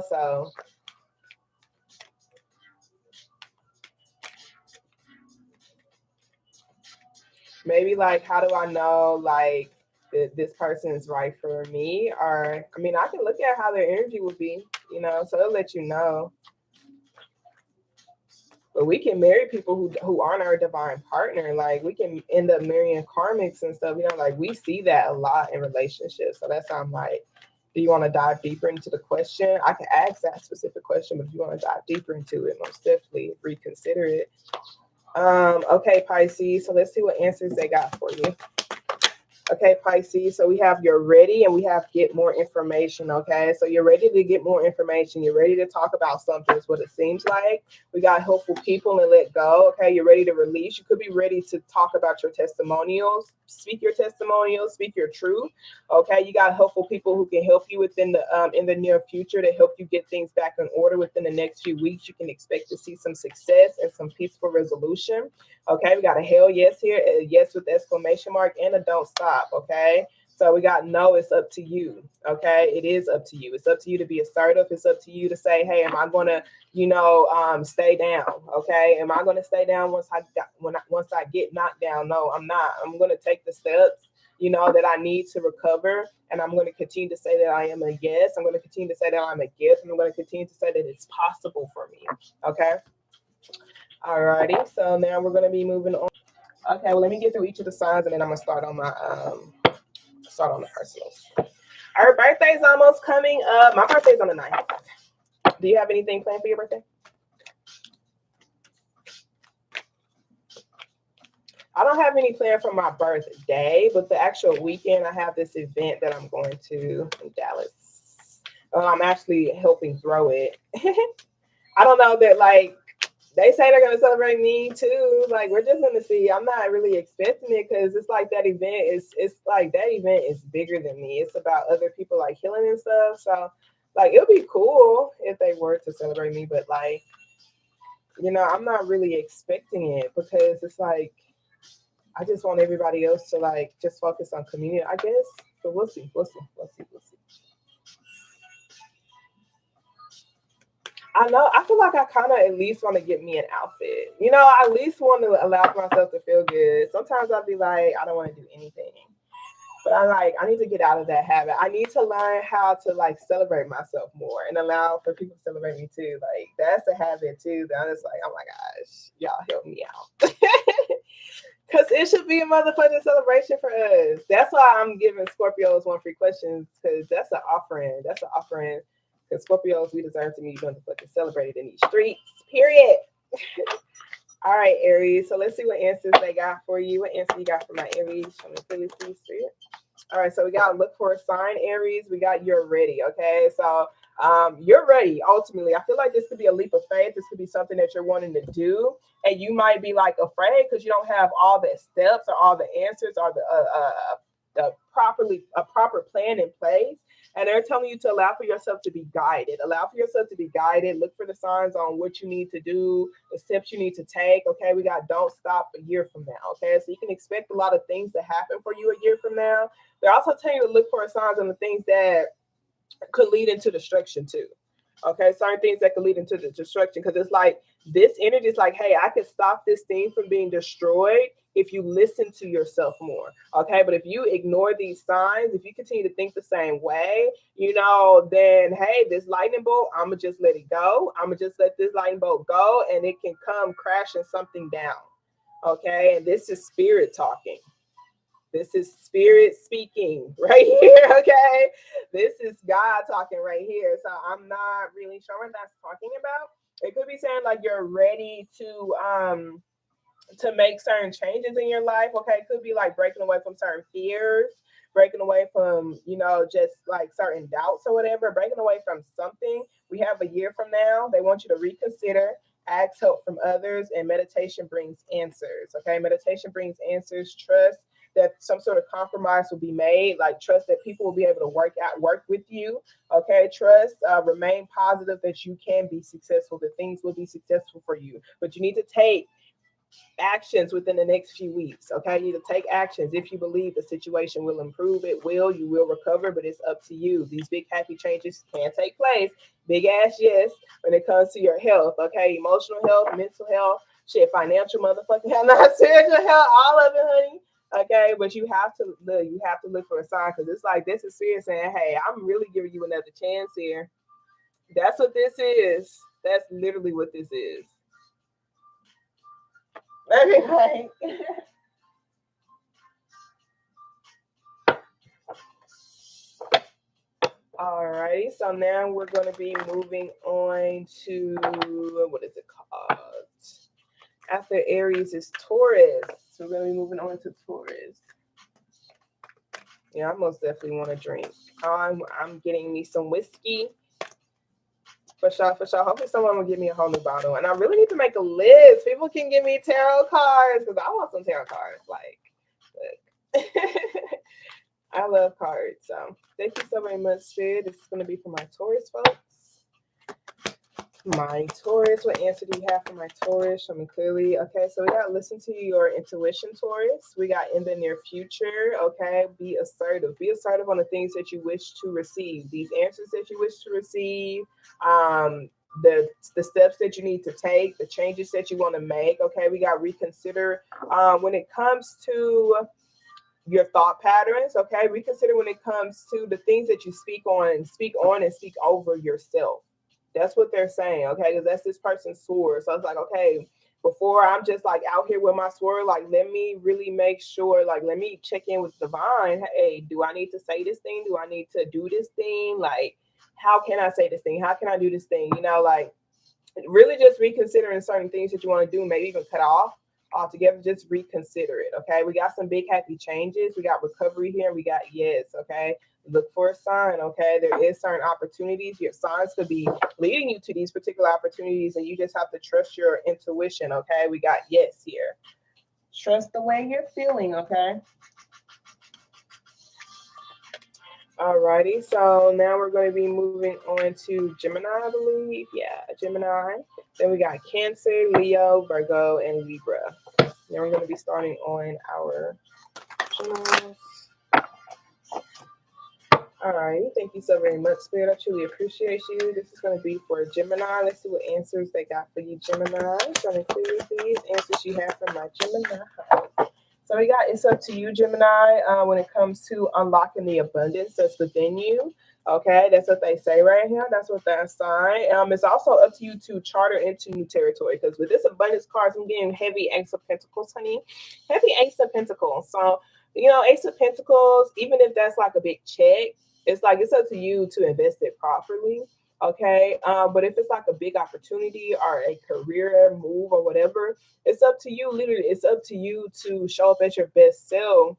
so maybe like, how do I know like this person is right for me? Or I mean, I can look at how their energy would be, so it'll let you know. But we can marry people who aren't our divine partner. Like we can end up marrying karmics and stuff. Like we see that a lot in relationships. So that's why I'm like, do you want to dive deeper into the question? I can ask that specific question, but if you want to dive deeper into it, most definitely reconsider it. Okay, Pisces. So let's see what answers they got for you. Okay, Pisces, so we have you're ready and we have get more information, okay? So you're ready to get more information. You're ready to talk about something is what it seems like. We got hopeful people and let go, okay? You're ready to release. You could be ready to talk about your testimonials, speak your testimonials, speak your truth, okay? You got hopeful people who can help you within the in the near future to help you get things back in order within the next few weeks. You can expect to see some success and some peaceful resolution. Okay, we got a hell yes here, a yes with exclamation mark, and a don't stop. Okay, so we got no, it's up to you. Okay, it is up to you. It's up to you to be assertive. It's up to you to say, hey, am I going to, stay down? Okay, am I going to stay down once I get knocked down? No, I'm not. I'm going to take the steps, that I need to recover, and I'm going to continue to say that I am a yes. I'm going to continue to say that I'm a gift, and I'm going to continue to say that it's possible for me. Okay. Alrighty, so now we're gonna be moving on. Okay, well let me get through each of the signs and then I'm gonna start on the personals. Our birthday's almost coming up. My birthday's on the 9th. Do you have anything planned for your birthday? I don't have any plan for my birthday, but the actual weekend I have this event that I'm going to in Dallas. I'm actually helping throw it. I don't know that like they say they're gonna celebrate me too. Like we're just gonna see. I'm not really expecting it because it's like that event is bigger than me. It's about other people like healing and stuff. So like it'll be cool if they were to celebrate me, but like, I'm not really expecting it because it's like I just want everybody else to like just focus on community, I guess. But we'll see. I know. I feel like I kind of at least want to get me an outfit. I at least want to allow myself to feel good. Sometimes I'll be like, I don't want to do anything. But I need to get out of that habit. I need to learn how to like celebrate myself more and allow for people to celebrate me too. Like that's a habit too. That I'm just like, oh my gosh, y'all help me out. Because it should be a motherfucking celebration for us. That's why I'm giving Scorpios one free questions because that's an offering. Because Scorpios, we deserve to be motherfucking celebrated in these streets. Period. All right, Aries. So let's see what answers they got for you. What answer you got for my Aries? Show me clearly, please. All right, so we got to look for a sign, Aries. We got you're ready, okay? So you're ready, ultimately. I feel like this could be a leap of faith. This could be something that you're wanting to do. And you might be like afraid because you don't have all the steps or all the answers or the proper plan in place. And they're telling you to allow for yourself to be guided. Allow for yourself to be guided. Look for the signs on what you need to do, the steps you need to take. Okay, we got don't stop a year from now. Okay, so you can expect a lot of things to happen for you a year from now. They're also telling you to look for signs on the things that could lead into destruction too. Okay, certain things that could lead into the destruction because it's like This energy is like, hey, I can stop this thing from being destroyed if you listen to yourself more. Okay. But if you ignore these signs, if you continue to think the same way, then hey, this lightning bolt, I'm going to just let it go. I'm going to just let this lightning bolt go, and it can come crashing something down. Okay. And this is spirit talking. This is spirit speaking right here. Okay. This is God talking right here. So I'm not really sure what that's talking about. It could be saying like you're ready to make certain changes in your life. Okay. It could be like breaking away from certain fears, breaking away from, just like certain doubts or whatever, breaking away from something. We have a year from now. They want you to reconsider, ask help from others, and meditation brings answers. Okay. Meditation brings answers. Trust that some sort of compromise will be made, like trust that people will be able to work with you. Okay. Trust, remain positive that you can be successful, that things will be successful for you. But you need to take actions within the next few weeks. Okay. You need to take actions. If you believe the situation will improve, you will recover, but it's up to you. These big happy changes can take place. Big ass yes when it comes to your health. Okay. Emotional health, mental health, shit, financial motherfucking health, not spiritual health, all of it, honey. Okay, but you have to look for a sign, because it's like this is serious saying, hey, I'm really giving you another chance here. That's what this is. That's literally what this is. Everybody. Alrighty, so now we're going to be moving on to, what is it called? After Aries is Taurus. So we're going to be moving on to Taurus. Yeah, I most definitely want to drink. I'm getting me some whiskey. For sure. Hopefully someone will give me a whole new bottle. And I really need to make a list. People can give me tarot cards, because I want some tarot cards. Like, look. I love cards. So thank you so very much, Spirit. This is going to be for my Taurus folks. My Taurus, what answer do you have for my Taurus? Show me clearly. Okay, so we got listen to your intuition, Taurus. We got in the near future. Okay, be assertive. Be assertive on the things that you wish to receive. These answers that you wish to receive. The steps that you need to take. The changes that you want to make. Okay, we got reconsider. When it comes to your thought patterns. Okay, reconsider when it comes to the things that you speak on and speak over yourself. That's what they're saying, okay? Because that's this person's sword. So it's like, okay, before I'm just like out here with my sword, like let me really make sure, like let me check in with divine. Hey, do I need to say this thing? Do I need to do this thing? Like, how can I say this thing? How can I do this thing? Like really just reconsidering certain things that you want to do, maybe even cut off altogether. Just reconsider it. Okay, we got some big happy changes. We got recovery here, and we got yes. Okay, look for a sign. Okay, there is certain opportunities. Your signs could be leading you to these particular opportunities, and you just have to trust your intuition. Okay, we got yes here. Trust the way you're feeling. Okay. Alrighty, so now we're going to be moving on to Gemini, I believe. Yeah, Gemini. Then we got Cancer, Leo, Virgo, and Libra. Then we're going to be starting on our Geminis. Alrighty, thank you so very much, Spirit. I truly appreciate you. This is going to be for Gemini. Let's see what answers they got for you, Gemini. Show me clearly, please, answers you have for my Gemini. So we got, it's up to you, Gemini, when it comes to unlocking the abundance that's within you. Okay, that's what they say right here. That's what they assign. It's also up to you to charter into new territory, because with this abundance cards, I'm getting heavy Ace of Pentacles, honey. Heavy Ace of Pentacles. So, Ace of Pentacles, even if that's like a big check, it's like it's up to you to invest it properly. Okay, but if it's like a big opportunity or a career move or whatever, it's up to you. Literally, it's up to you to show up as your best self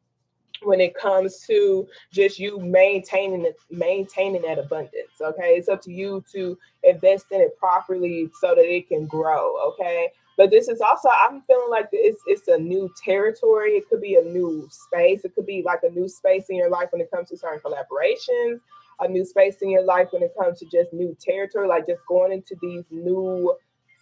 when it comes to just you maintaining that abundance. Okay, it's up to you to invest in it properly so that it can grow. Okay, but this is also, I'm feeling like it's a new territory. It could be a new space. It could be like a new space in your life when it comes to certain collaborations, a new space in your life when it comes to just new territory, like just going into these new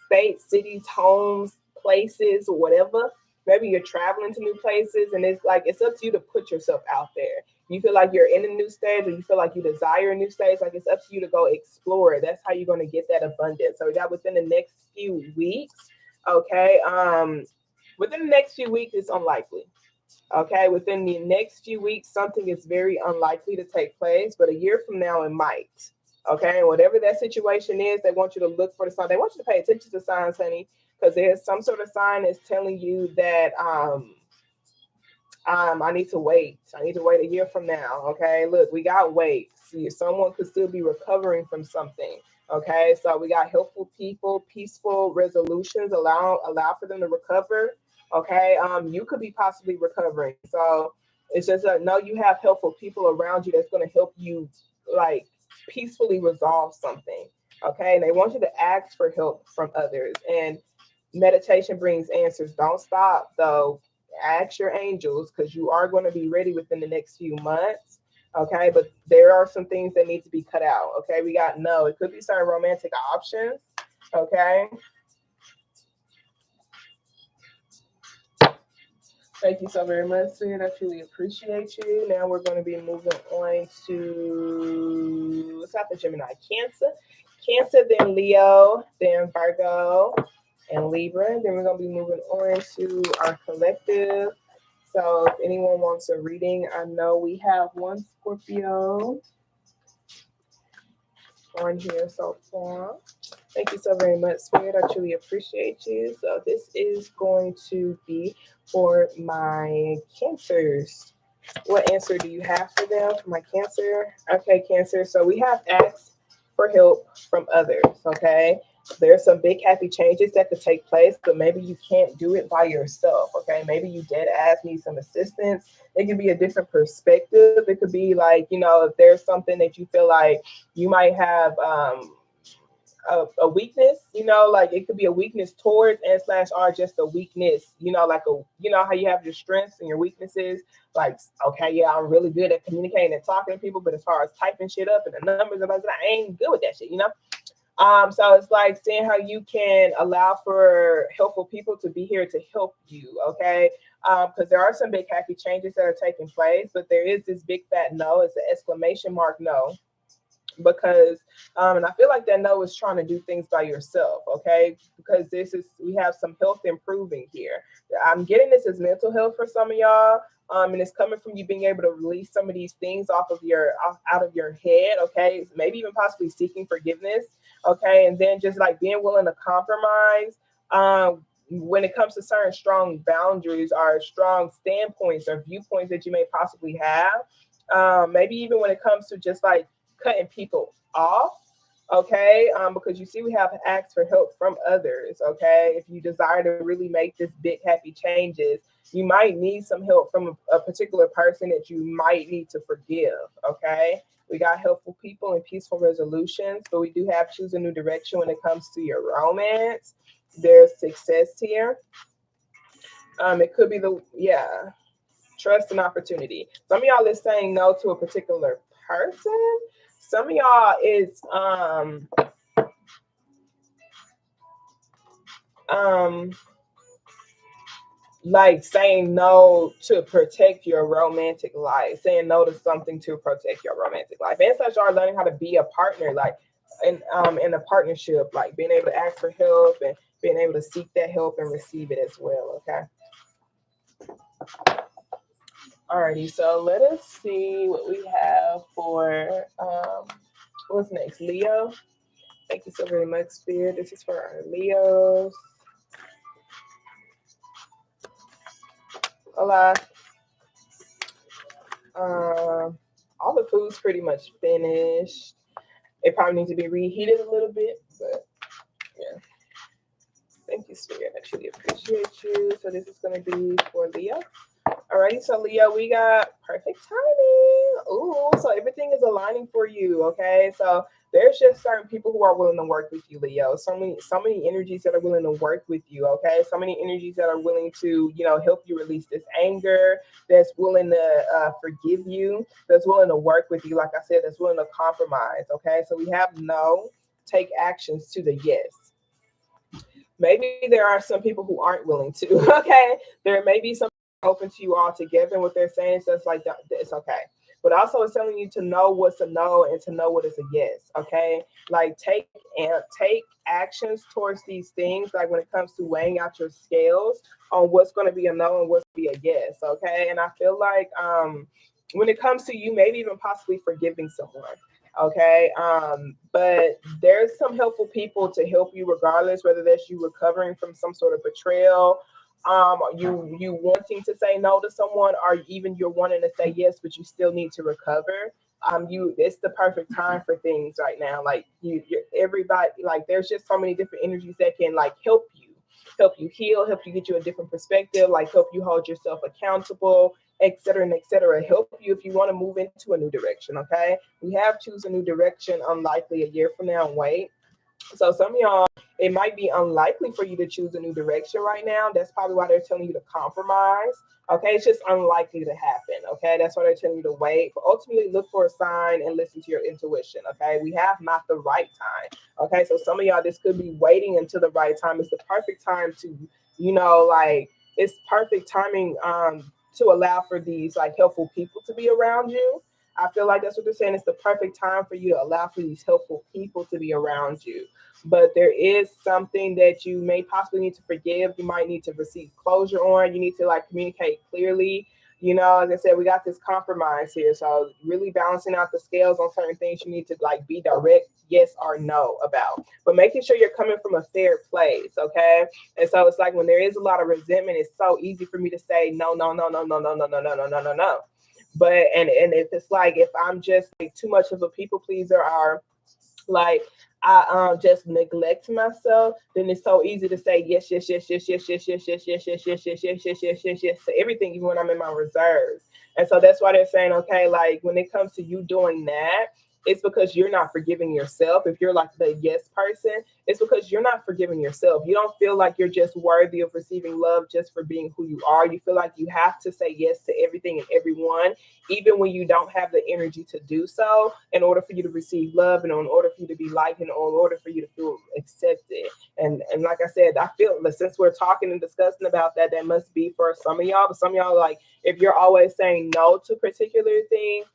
states, cities, homes, places, or whatever. Maybe you're traveling to new places, and it's like it's up to you to put yourself out there. You feel like you're in a new stage, or you feel like you desire a new stage, like it's up to you to go explore it. That's how you're going to get that abundance. So we got within the next few weeks. Okay. Within the next few weeks, it's unlikely. Okay, within the next few weeks, something is very unlikely to take place, but a year from now, it might. Okay, and whatever that situation is, they want you to look for the sign. They want you to pay attention to signs, honey, because there's some sort of sign that's telling you that I need to wait. I need to wait a year from now. Okay, look, we got wait. See, someone could still be recovering from something. Okay, so we got helpful people, peaceful resolutions, allow for them to recover. Okay, you could be possibly recovering. So it's just know you have helpful people around you that's going to help you like peacefully resolve something. Okay, and they want you to ask for help from others. And meditation brings answers. Don't stop though. Ask your angels because you are going to be ready within the next few months. Okay, but there are some things that need to be cut out. Okay, we got no. It could be certain romantic options. Okay, thank you so very much, Sid. I truly appreciate you. Now we're going to be moving on to South of Gemini, Cancer. Cancer, then Leo, then Virgo, and Libra. Then we're going to be moving on to our collective. So if anyone wants a reading, I know we have one Scorpio on here so far. Thank you so very much, Spirit. I truly appreciate you. So this is going to be for my Cancers. What answer do you have for them, for my Cancer? Okay, Cancer. So we have asked for help from others, okay? There's some big happy changes that could take place, but maybe you can't do it by yourself, okay? Maybe you dead ass need some assistance. It could be a different perspective. It could be like, if there's something that you feel like you might have a weakness, like it could be a weakness towards and slash are just a weakness, like how you have your strengths and your weaknesses. Like, okay, yeah, I'm really good at communicating and talking to people, but as far as typing shit up and the numbers and I ain't good with that shit, so it's like seeing how you can allow for helpful people to be here to help you, okay? Because there are some big happy changes that are taking place, but there is this big fat no. It's an exclamation mark no, because and I feel like that no is trying to do things by yourself, okay? Because we have some health improving here. I'm getting this as mental health for some of y'all. And it's coming from you being able to release some of these things out of your head, okay? Maybe even possibly seeking forgiveness, okay? And then just like being willing to compromise when it comes to certain strong boundaries or strong standpoints or viewpoints that you may possibly have. Maybe even when it comes to just like cutting people off, okay? Because you see, we have asked for help from others, okay? If you desire to really make this big happy changes, you might need some help from a particular person that you might need to forgive, okay? We got helpful people and peaceful resolutions, but we do have choose a new direction when it comes to your romance. There's success here. It could be trust and opportunity. Some of y'all is saying no to a particular person. Some of y'all is like saying no to protect your romantic life, saying no to something to protect your romantic life. And such are learning how to be a partner, like in a partnership, like being able to ask for help and being able to seek that help and receive it as well. Okay. Alrighty, so let us see what we have for what's next? Leo. Thank you so very much, Spirit. This is for our Leos. Hola. All the food's pretty much finished. It probably needs to be reheated a little bit, but yeah. Thank you, Spirit. I truly appreciate you. So this is going to be for Leo. Alrighty, so Leo, we got perfect timing. Ooh, so everything is aligning for you, okay? So there's just certain people who are willing to work with you, Leo. So many energies that are willing to work with you, okay? So many energies that are willing to, help you release this anger, that's willing to forgive you, that's willing to work with you, like I said, that's willing to compromise, okay? So we have no, take actions to the yes. Maybe there are some people who aren't willing to, okay? There may be some open to you all together, and what they're saying is just like, it's okay. but also it's telling you to know what's a no and to know what is a yes. Okay, like take actions towards these things. Like when it comes to weighing out your scales on what's going to be a no and what's going to be a yes. Okay, and I feel like when it comes to you, maybe even possibly forgiving someone. Okay, but there's some helpful people to help you regardless, whether that's you recovering from some sort of betrayal, you wanting to say no to someone, or even you're wanting to say yes but you still need to recover. You It's the perfect time for things right now. Like you're everybody, like there's just so many different energies that can like help you heal, help you get you a different perspective, like help you hold yourself accountable, etc. and etc. Help you if you want to move into a new direction. Okay, we have choose a new direction unlikely a year from now and wait. So some of y'all, it might be unlikely for you to choose a new direction right now. That's probably why they're telling you to compromise. Okay, it's just unlikely to happen. Okay, that's why they're telling you to wait. But ultimately, look for a sign and listen to your intuition. Okay, we have not the right time. Okay, so some of y'all, this could be waiting until the right time. It's the perfect time to, like it's perfect timing to allow for these like helpful people to be around you. I feel like that's what they're saying. It's the perfect time for you to allow for these helpful people to be around you. But there is something that you may possibly need to forgive. You might need to receive closure on. You need to like communicate clearly. Like I said, we got this compromise here. So really balancing out the scales on certain things you need to like be direct, yes or no about. But making sure you're coming from a fair place, okay? And so it's like when there is a lot of resentment, it's so easy for me to say no, no, no, no, no, no, no, no, no, no, no, no, no. But and if it's like if I'm just like too much of a people pleaser, or like I just neglect myself, then it's so easy to say yes, yes, yes, yes, yes, yes, yes, yes, yes, yes, yes, yes, yes, yes, yes, yes, yes to everything, even when I'm in my reserves. And so that's why they're saying, okay, like when it comes to you doing that, it's because you're not forgiving yourself. If you're like the yes person, it's because you're not forgiving yourself. You don't feel like you're just worthy of receiving love just for being who you are. You feel like you have to say yes to everything and everyone, even when you don't have the energy to do so, in order for you to receive love and in order for you to be liked and in order for you to feel accepted. And like I said, I feel that since we're talking and discussing about that, that must be for some of y'all. But some of y'all, like if you're always saying no to particular things,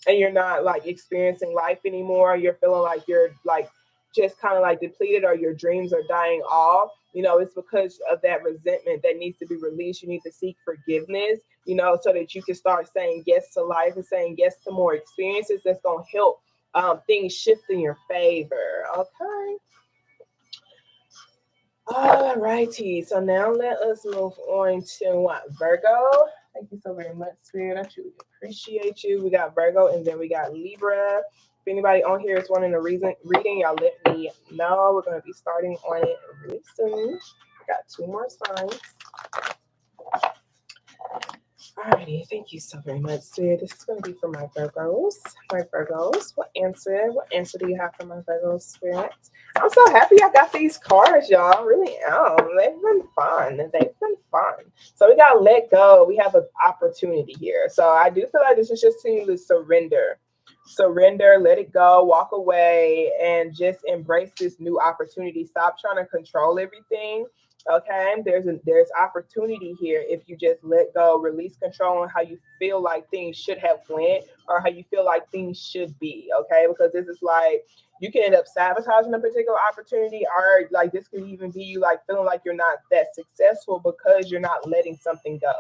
and you're not like experiencing life anymore, you're feeling like you're like just kind of like depleted or your dreams are dying off, it's because of that resentment that needs to be released. You need to seek forgiveness, so that you can start saying yes to life and saying yes to more experiences that's going to help things shift in your favor. Okay. All righty. So now let us move on to what? Virgo. Thank you so very much, Spirit. I truly appreciate you. We got Virgo and then we got Libra. If anybody on here is wanting a reading, y'all let me know. We're going to be starting on it really soon. We got two more signs. Alrighty, thank you so very much, Spirit. This is going to be for my Virgos. My Virgos, what answer do you have for my Virgos, Spirit? I'm so happy I got these cards, y'all. I really am. They've been fun. So we got to let go. We have an opportunity here. So I do feel like this is just telling you to surrender. Surrender, let it go, walk away, and just embrace this new opportunity. Stop trying to control everything. Okay, there's opportunity here if you just let go, release control on how you feel like things should have went or how you feel like things should be. Okay, because this is like you can end up sabotaging a particular opportunity, or like this could even be you like feeling like you're not that successful because you're not letting something go.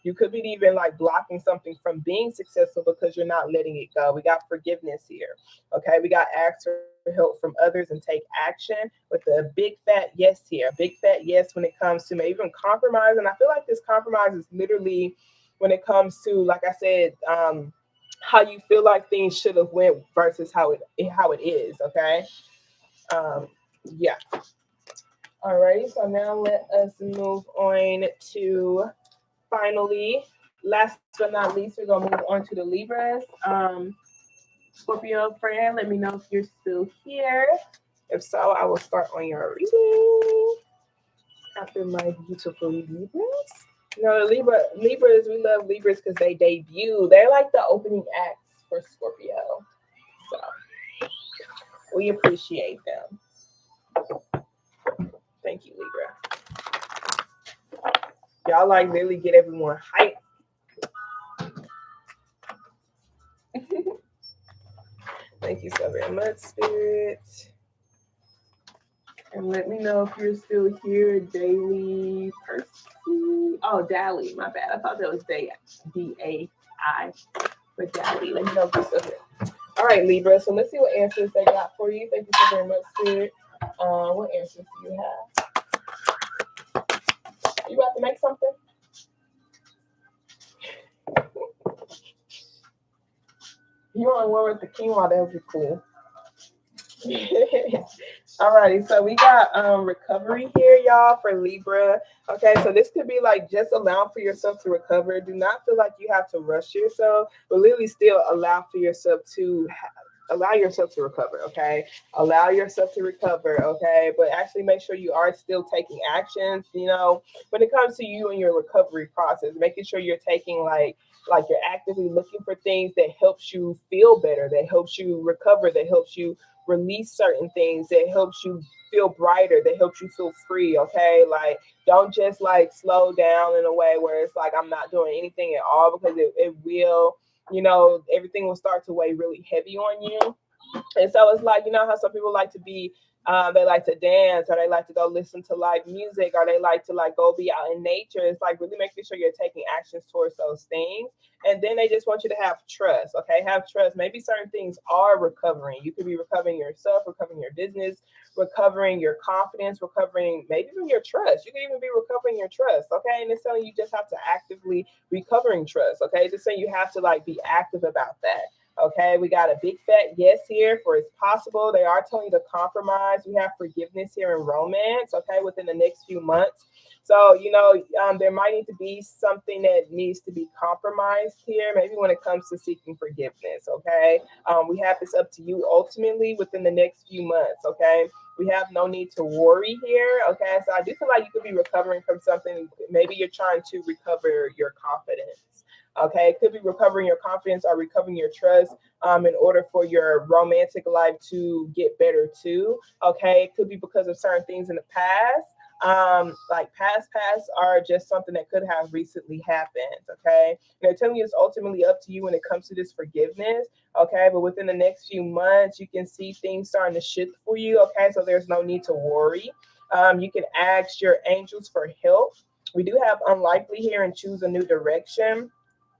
You could be even like blocking something from being successful because you're not letting it go. We got forgiveness here. Okay, we got ask for help from others and take action with a big fat yes here. Big fat yes when it comes to maybe even compromise. And I feel like this compromise is literally when it comes to, like I said, how you feel like things should have went versus how it is. Okay. Yeah. All right. So now let us move on to finally, last but not least, we're gonna move on to the Libras. Scorpio friend, let me know if you're still here. If so, I will start on your reading after my beautiful Libras. Libras, we love Libras because they debut. They're like the opening acts for Scorpio. So we appreciate them. Thank you, Libra. Y'all like really get everyone hyped. you so very much, Spirit. And let me know if you're still here, Daily Percy. Oh, Dally, my bad. I thought that was D-A-I, but Dally. Let me know if you're still here. All right, Libra. So let's see what answers they got for you. Thank you so very much, Spirit. What answers do you have? Are you about to make something? You want to one with the quinoa? That would be cool. Alrighty, so we got recovery here, y'all, for Libra. Okay, so this could be like just allow for yourself to recover. Do not feel like you have to rush yourself, but literally still allow for yourself to allow yourself to recover. Okay, allow yourself to recover. Okay, but actually make sure you are still taking actions. You know, when it comes to you and your recovery process, making sure you're taking like you're actively looking for things that helps you feel better, that helps you recover, that helps you release certain things, that helps you feel brighter, that helps you feel free. Okay, like don't just like slow down in a way where it's like I'm not doing anything at all, because it will, you know, everything will start to weigh really heavy on you. And so it's like, you know how some people like to be, they like to dance, or they like to go listen to live music, or they like to like go be out in nature. It's like really making sure you're taking actions towards those things. And then they just want you to have trust. Okay, have trust. Maybe certain things are recovering. You could be recovering yourself, recovering your business, recovering your confidence, recovering maybe even your trust. You could even be recovering your trust. Okay, and it's telling you just have to actively recovering trust. Okay, just saying you have to like be active about that. Okay, we got a big fat yes here for it's possible. They are telling you to compromise. We have forgiveness here in romance, okay, within the next few months. So, you know, there might need to be something that needs to be compromised here, maybe when it comes to seeking forgiveness, okay? We have this up to you ultimately within the next few months, okay? We have no need to worry here, okay? So I do feel like you could be recovering from something. Maybe you're trying to recover your confidence. Okay, it could be recovering your confidence or recovering your trust in order for your romantic life to get better too. Okay, it could be because of certain things in the past. Like past are just something that could have recently happened. Okay, and they're telling you it's ultimately up to you when it comes to this forgiveness. Okay, but within the next few months, you can see things starting to shift for you. Okay, so there's no need to worry. You can ask your angels for help. We do have unlikely here and choose a new direction.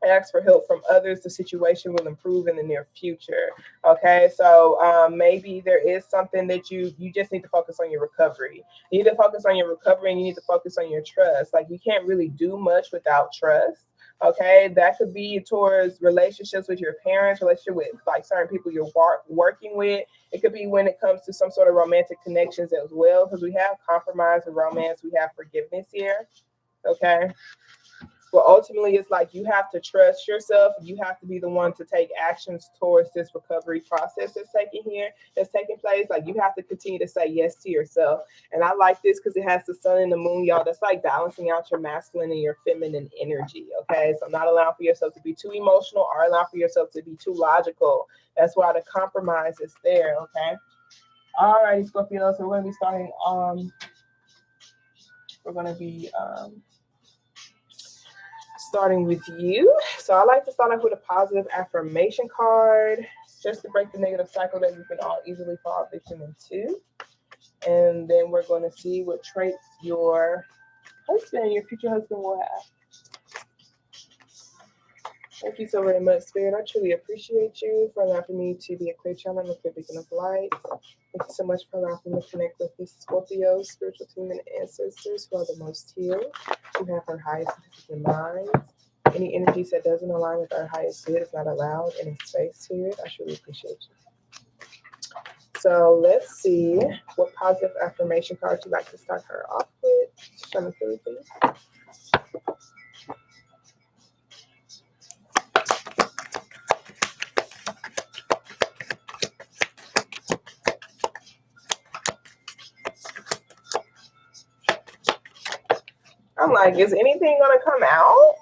Ask for help from others. The situation will improve in the near future. Okay, so maybe there is something that you just need to focus on your recovery. You need to focus on your recovery, and you need to focus on your trust. Like you can't really do much without trust. Okay, that could be towards relationships with your parents, relationship with like certain people you're working with. It could be when it comes to some sort of romantic connections as well, because we have compromise and romance, we have forgiveness here. Okay. But ultimately, it's like you have to trust yourself. You have to be the one to take actions towards this recovery process that's taking place. Like you have to continue to say yes to yourself. And I like this because it has the sun and the moon, y'all. That's like balancing out your masculine and your feminine energy. Okay, so not allowing for yourself to be too emotional or allowing for yourself to be too logical. That's why the compromise is there. Okay. All right, Scorpio. So we're going to be starting. We're going to be starting with you. So I like to start off with a positive affirmation card just to break the negative cycle that we can all easily fall victim into. And then we're going to see what traits your husband, your future husband, will have. Thank you so very much, Spirit. I truly appreciate you for allowing me to be a clear channel and a clear beacon of light. Thank you so much for allowing me to connect with this Scorpio spiritual team and ancestors who are the most healed, who have our highest in mind. Any energies that doesn't align with our highest good is not allowed in a space here. I truly appreciate you. So let's see what positive affirmation card you'd like to start her off with. Show me through, please. I'm like, is anything gonna come out?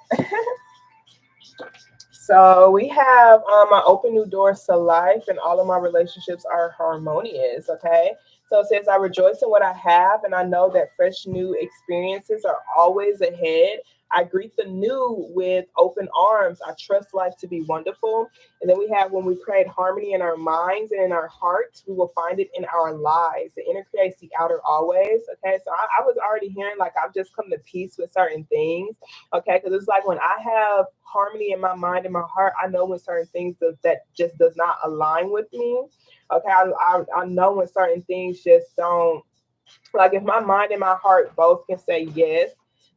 So we have my open new doors to life, and all of my relationships are harmonious. Okay. So it says, I rejoice in what I have, and I know that fresh new experiences are always ahead. I greet the new with open arms. I trust life to be wonderful. And then we have when we create harmony in our minds and in our hearts, we will find it in our lives. The inner creates the outer always. Okay, so I was already hearing like I've just come to peace with certain things. Okay, because it's like when I have harmony in my mind and my heart, I know when certain things that just does not align with me. Okay, I know when certain things just don't, like if my mind and my heart both can say yes,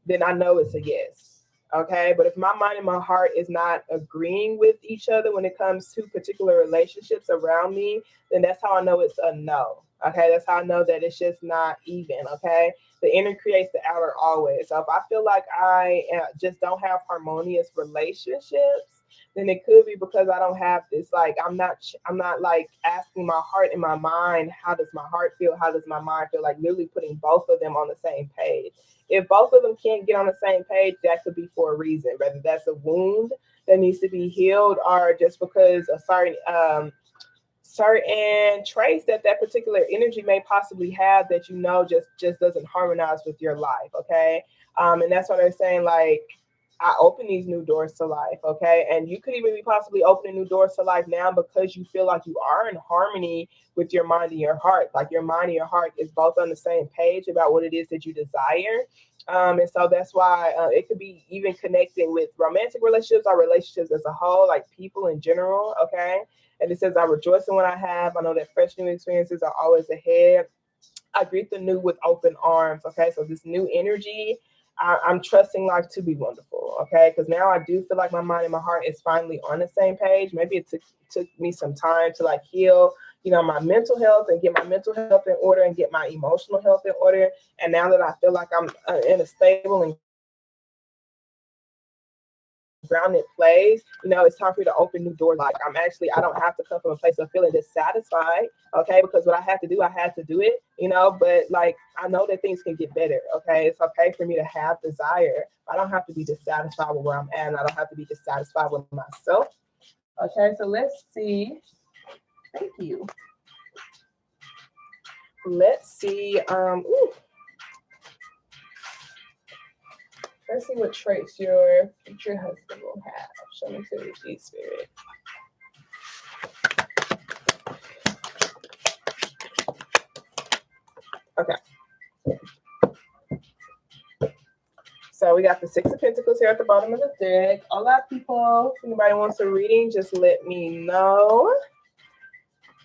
then I know it's a yes. Okay. But if my mind and my heart is not agreeing with each other when it comes to particular relationships around me, then that's how I know it's a no. Okay. That's how I know that it's just not even. Okay. The inner creates the outer always. So if I feel like I just don't have harmonious relationships, then it could be because I don't have this. Like I'm not like asking my heart and my mind, how does my heart feel? How does my mind feel? Like literally putting both of them on the same page. If both of them can't get on the same page, that could be for a reason, whether that's a wound that needs to be healed or just because a certain traits that that particular energy may possibly have that just doesn't harmonize with your life. Okay. And that's what they're saying, like I open these new doors to life. Okay. And you could even be possibly opening new doors to life now because you feel like you are in harmony with your mind and your heart. Like your mind and your heart is both on the same page about what it is that you desire. And so that's why it could be even connecting with romantic relationships or relationships as a whole, like people in general. Okay. And it says, I rejoice in what I have. I know that fresh new experiences are always ahead. I greet the new with open arms. Okay. So this new energy, I'm trusting life to be wonderful. Okay. Because now I do feel like my mind and my heart is finally on the same page. Maybe it took me some time to like heal, my mental health and get my mental health in order and get my emotional health in order. And now that I feel like I'm in a stable and grounded place, it's time for you to open new doors. Like I don't have to come from a place of feeling dissatisfied, okay? Because what I had to do, I had to do it, but like I know that things can get better, okay? It's okay for me to have desire. I don't have to be dissatisfied with where I'm at, and I don't have to be dissatisfied with myself. Okay, so let's see. Thank you. Let's see. Let's see what traits your future husband will have. Show me to the spirit. Okay. So we got the Six of Pentacles here at the bottom of the deck. All that people, if anybody wants a reading, just let me know.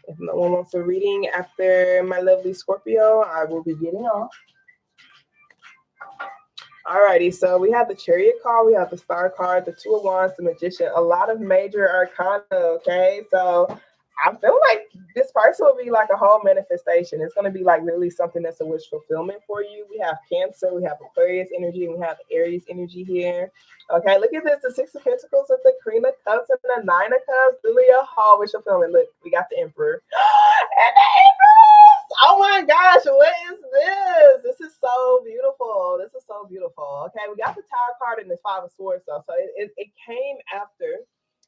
If no one wants a reading after my lovely Scorpio, I will be getting off. Alrighty, so we have the Chariot card, we have the Star card, the Two of Wands, the Magician, a lot of major arcana, okay? So I feel like this person will be like a whole manifestation. It's going to be like really something that's a wish fulfillment for you. We have Cancer, we have Aquarius energy, and we have Aries energy here. Okay, look at this, the Six of Pentacles with the Queen of Cups and the Nine of Cups. Really a whole wish fulfillment. Look, we got the Emperor. And the Empress! Oh my gosh, what is this? This is so beautiful. This is so beautiful. Okay, we got the Tower card and the Five of Swords, though. So it came after.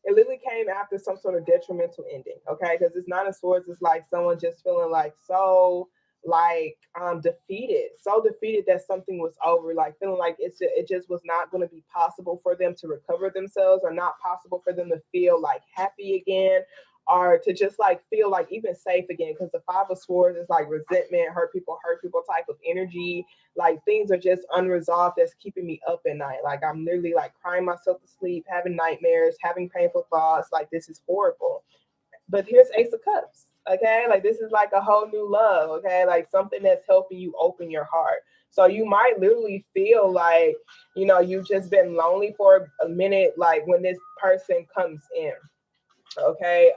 It literally came after some sort of detrimental ending, okay? Because it's Nine of Swords is like someone just feeling like so like defeated that something was over, like feeling like it just was not going to be possible for them to recover themselves, or not possible for them to feel like happy again, or to just like feel like even safe again. Because the Five of Swords is like resentment, hurt people type of energy. Like things are just unresolved that's keeping me up at night. Like I'm literally like crying myself to sleep, having nightmares, having painful thoughts. Like this is horrible. But here's Ace of Cups. Okay, like this is like a whole new love. Okay, like something that's helping you open your heart. So you might literally feel like you've just been lonely for a minute, like when this person comes in. Okay,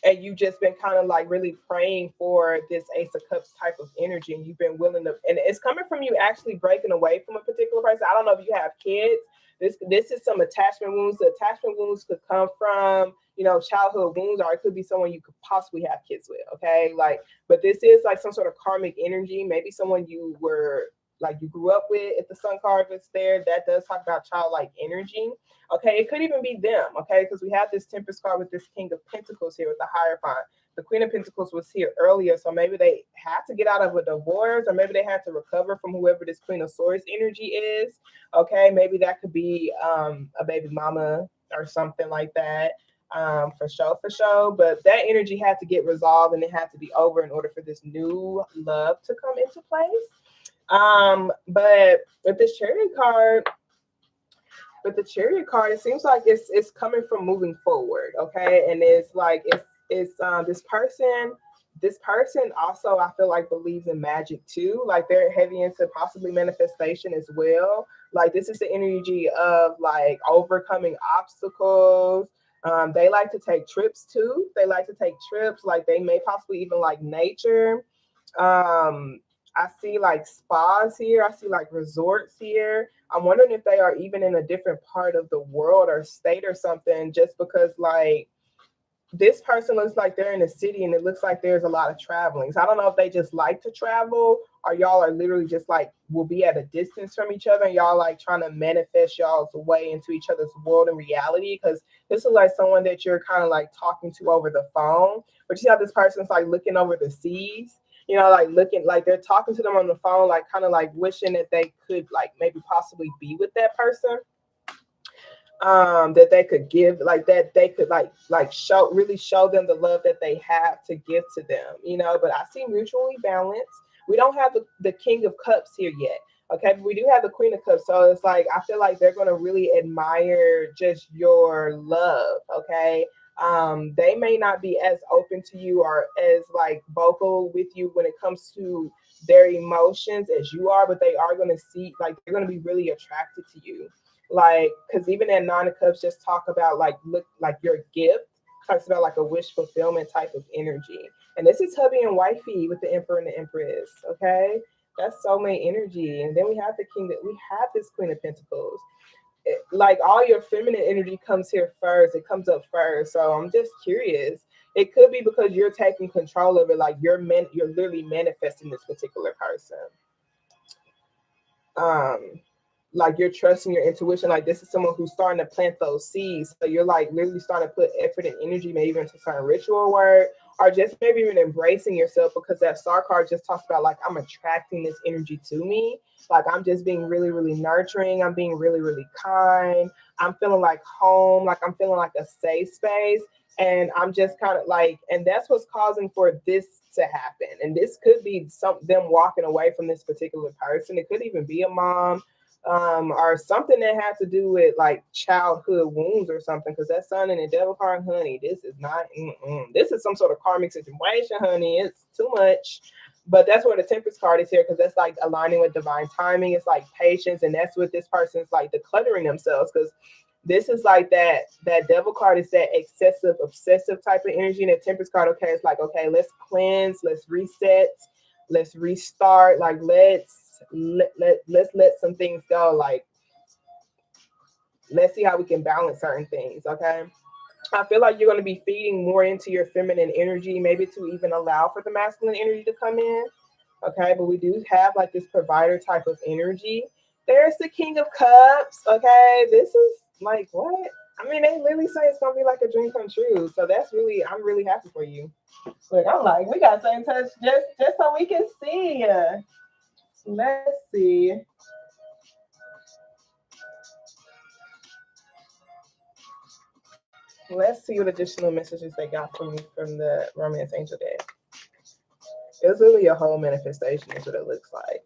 and you've just been kind of like really praying for this Ace of Cups type of energy, and you've been willing to, and it's coming from you actually breaking away from a particular person. I don't know if you have kids. This is some attachment wounds. The attachment wounds could come from childhood wounds, or it could be someone you could possibly have kids with. Okay, like, but this is like some sort of karmic energy. Maybe someone you grew up with. If the Sun card is there, that does talk about childlike energy. Okay, it could even be them. Okay, because we have this Temperance card with this King of Pentacles here with the Hierophant. the Queen of Pentacles was here earlier, so maybe they had to get out of a divorce, or maybe they had to recover from whoever this Queen of Swords energy is. Okay, maybe that could be a baby mama or something like that. For sure, for sure. But that energy had to get resolved and it had to be over in order for this new love to come into place. But with this Chariot card, it seems like it's coming from moving forward, okay? And it's like it's this person also, I feel like, believes in magic too. Like they're heavy into possibly manifestation as well. Like this is the energy of like overcoming obstacles. They like to take trips too. They like to take trips. Like they may possibly even like nature. I see like spas here. I see like resorts here. I'm wondering if they are even in a different part of the world or state or something, just because like this person looks like they're in a city and it looks like there's a lot of traveling. So I don't know if they just like to travel or y'all are literally just like will be at a distance from each other and y'all like trying to manifest y'all's way into each other's world and reality, because this is like someone that you're kind of like talking to over the phone. But you see how this person's like looking over the seas, you know, like looking like they're talking to them on the phone, like kind of like wishing that they could like maybe possibly be with that person. That they could give, like that they could like show them the love that they have to give to them, you know. But I see mutually balanced. We don't have the King of Cups here yet, okay, but we do have the Queen of Cups. So it's like I feel like they're going to really admire just your love, okay. They may not be as open to you or as like vocal with you when it comes to their emotions as you are, but they are going to see, like they're going to be really attracted to you. Like, because even that Nine of Cups just talk about like look like your gift, talks about like a wish fulfillment type of energy. And this is hubby and wifey with the Emperor and the Empress. Okay, that's soulmate energy. And then we have the King, that we have this Queen of Pentacles. Like all your feminine energy comes here first. It comes up first. So I'm just curious. It could be because you're taking control of it. Like you're literally manifesting this particular person. Like you're trusting your intuition. Like this is someone who's starting to plant those seeds. So you're like literally starting to put effort and energy, maybe into certain ritual work, or just maybe even embracing yourself, because that Star card just talks about like I'm attracting this energy to me. Like I'm just being really, really nurturing. I'm being really, really kind. I'm feeling like home. Like I'm feeling like a safe space. And I'm just kind of like, and that's what's causing for this to happen. And this could be them walking away from this particular person. It could even be a mom, or something that has to do with like childhood wounds or something, because that Sun and the Devil card, honey, this is not, this is some sort of karmic situation, honey. It's too much. But that's where the Temperance card is here, because that's like aligning with divine timing. It's like patience, and that's what this person's like decluttering themselves, because this is like that Devil card is that excessive, obsessive type of energy. And the Temperance card, okay, it's like, okay, let's cleanse, let's reset, let's restart, like let's let some things go. Like let's see how we can balance certain things. Okay, I feel like you're going to be feeding more into your feminine energy, maybe to even allow for the masculine energy to come in. Okay, but we do have like this provider type of energy. There's the King of Cups. Okay, this is like what? I mean, they literally say it's gonna be like a dream come true. So that's really, I'm really happy for you. Look, I'm like, we gotta stay in touch just so we can see. Let's see. Let's see what additional messages they got from me from the Romance Angel deck. It's really a whole manifestation is what it looks like.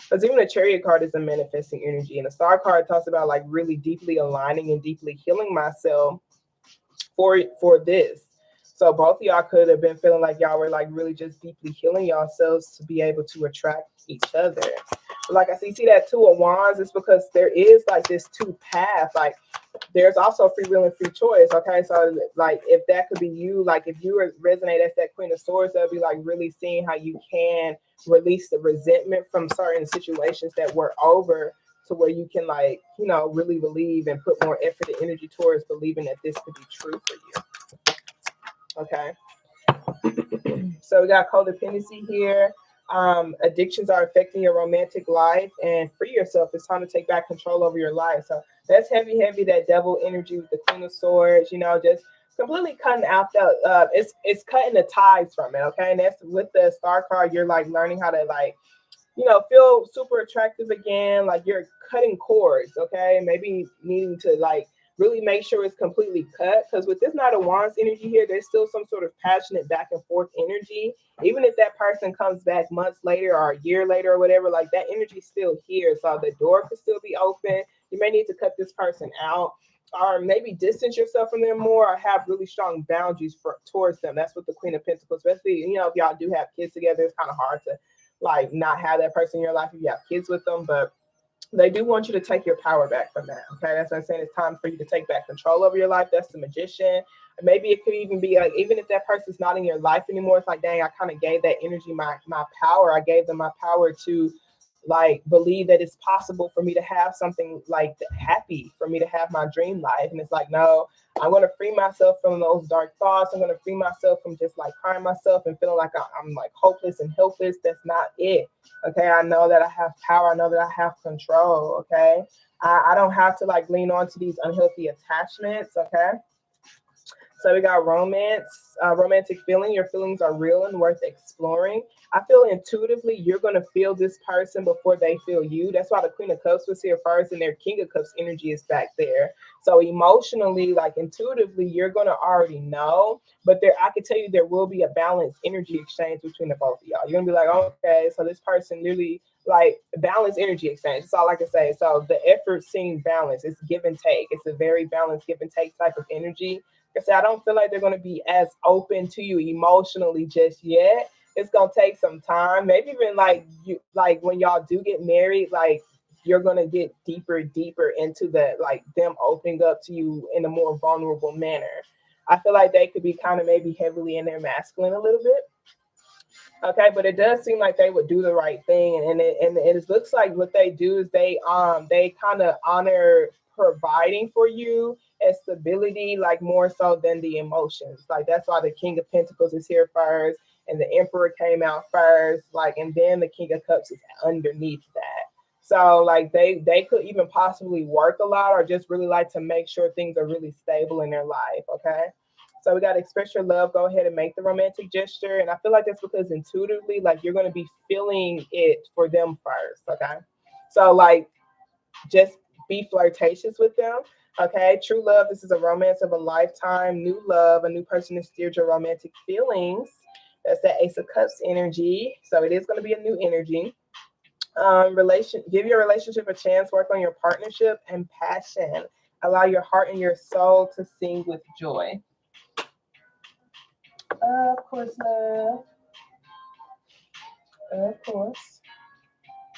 Because even the Chariot card is a manifesting energy. And the Star card talks about like really deeply aligning and deeply healing myself for this. So both of y'all could have been feeling like y'all were like really just deeply healing yourselves to be able to attract each other. But like I see that Two of Wands is because there is like this two path. Like there's also free will and free choice. Okay, so like if that could be you, like if you resonate as that Queen of Swords, that'll be like really seeing how you can release the resentment from certain situations that were over, to where you can like, you know, really believe and put more effort and energy towards believing that this could be true for you. Okay. So we got codependency here. Addictions are affecting your romantic life, and free yourself. It's time to take back control over your life. So that's heavy, that Devil energy with the Queen of Swords, you know, just completely cutting out the it's cutting the ties from it. Okay, and that's with the star card. You're like learning how to like feel super attractive again. Like you're cutting cords, okay? Maybe needing to like really make sure it's completely cut. Because with this Knight of Wands energy here, there's still some sort of passionate back and forth energy. Even if that person comes back months later or a year later or whatever, like that energy's still here. So the door could still be open. You may need to cut this person out. Or maybe distance yourself from them more, or have really strong boundaries towards them. That's what the Queen of Pentacles, especially if y'all do have kids together, it's kind of hard to like not have that person in your life if you have kids with them, but they do want you to take your power back from that. Okay, that's what I'm saying. It's time for you to take back control over your life. That's the Magician. Maybe it could even be like, even if that person's not in your life anymore, it's like, dang, I kind of gave that energy my power. I gave them my power to like believe that it's possible for me to have something like happy, for me to have my dream life. And it's like, no, I'm going to free myself from those dark thoughts. I'm going to free myself from just like crying myself and feeling like I'm like hopeless and helpless. That's not it. Okay, I know that I have power. I know that I have control. Okay, I don't have to like lean on to these unhealthy attachments. Okay, so we got romance, romantic feeling. Your feelings are real and worth exploring. I feel intuitively you're going to feel this person before they feel you. That's why the Queen of Cups was here first and their King of Cups energy is back there. So emotionally, like intuitively, you're going to already know. But I can tell you there will be a balanced energy exchange between the both of y'all. You're going to be like, okay, so this person literally like balanced energy exchange. That's all I can say. So the effort seems balanced. It's give and take. It's a very balanced give and take type of energy. Like I said, I don't feel like they're going to be as open to you emotionally just yet. It's going to take some time. Maybe even like you, like when y'all do get married, like you're going to get deeper into that, like them opening up to you in a more vulnerable manner. I feel like they could be kind of maybe heavily in their masculine a little bit. Okay, but it does seem like they would do the right thing, and it looks like what they do is they kind of honor providing for you and stability, like more so than the emotions. Like that's why the King of Pentacles is here first, and the Emperor came out first, like, and then the King of Cups is underneath that. So like they could even possibly work a lot, or just really like to make sure things are really stable in their life. Okay. So we got to express your love. Go ahead and make the romantic gesture. And I feel like that's because intuitively, like you're going to be feeling it for them first. Okay. So like just be flirtatious with them. Okay. True love. This is a romance of a lifetime. New love. A new person to steer your romantic feelings. That's that Ace of Cups energy. So it is going to be a new energy. Give your relationship a chance. Work on your partnership and passion. Allow your heart and your soul to sing with joy. Of course, love. Of course.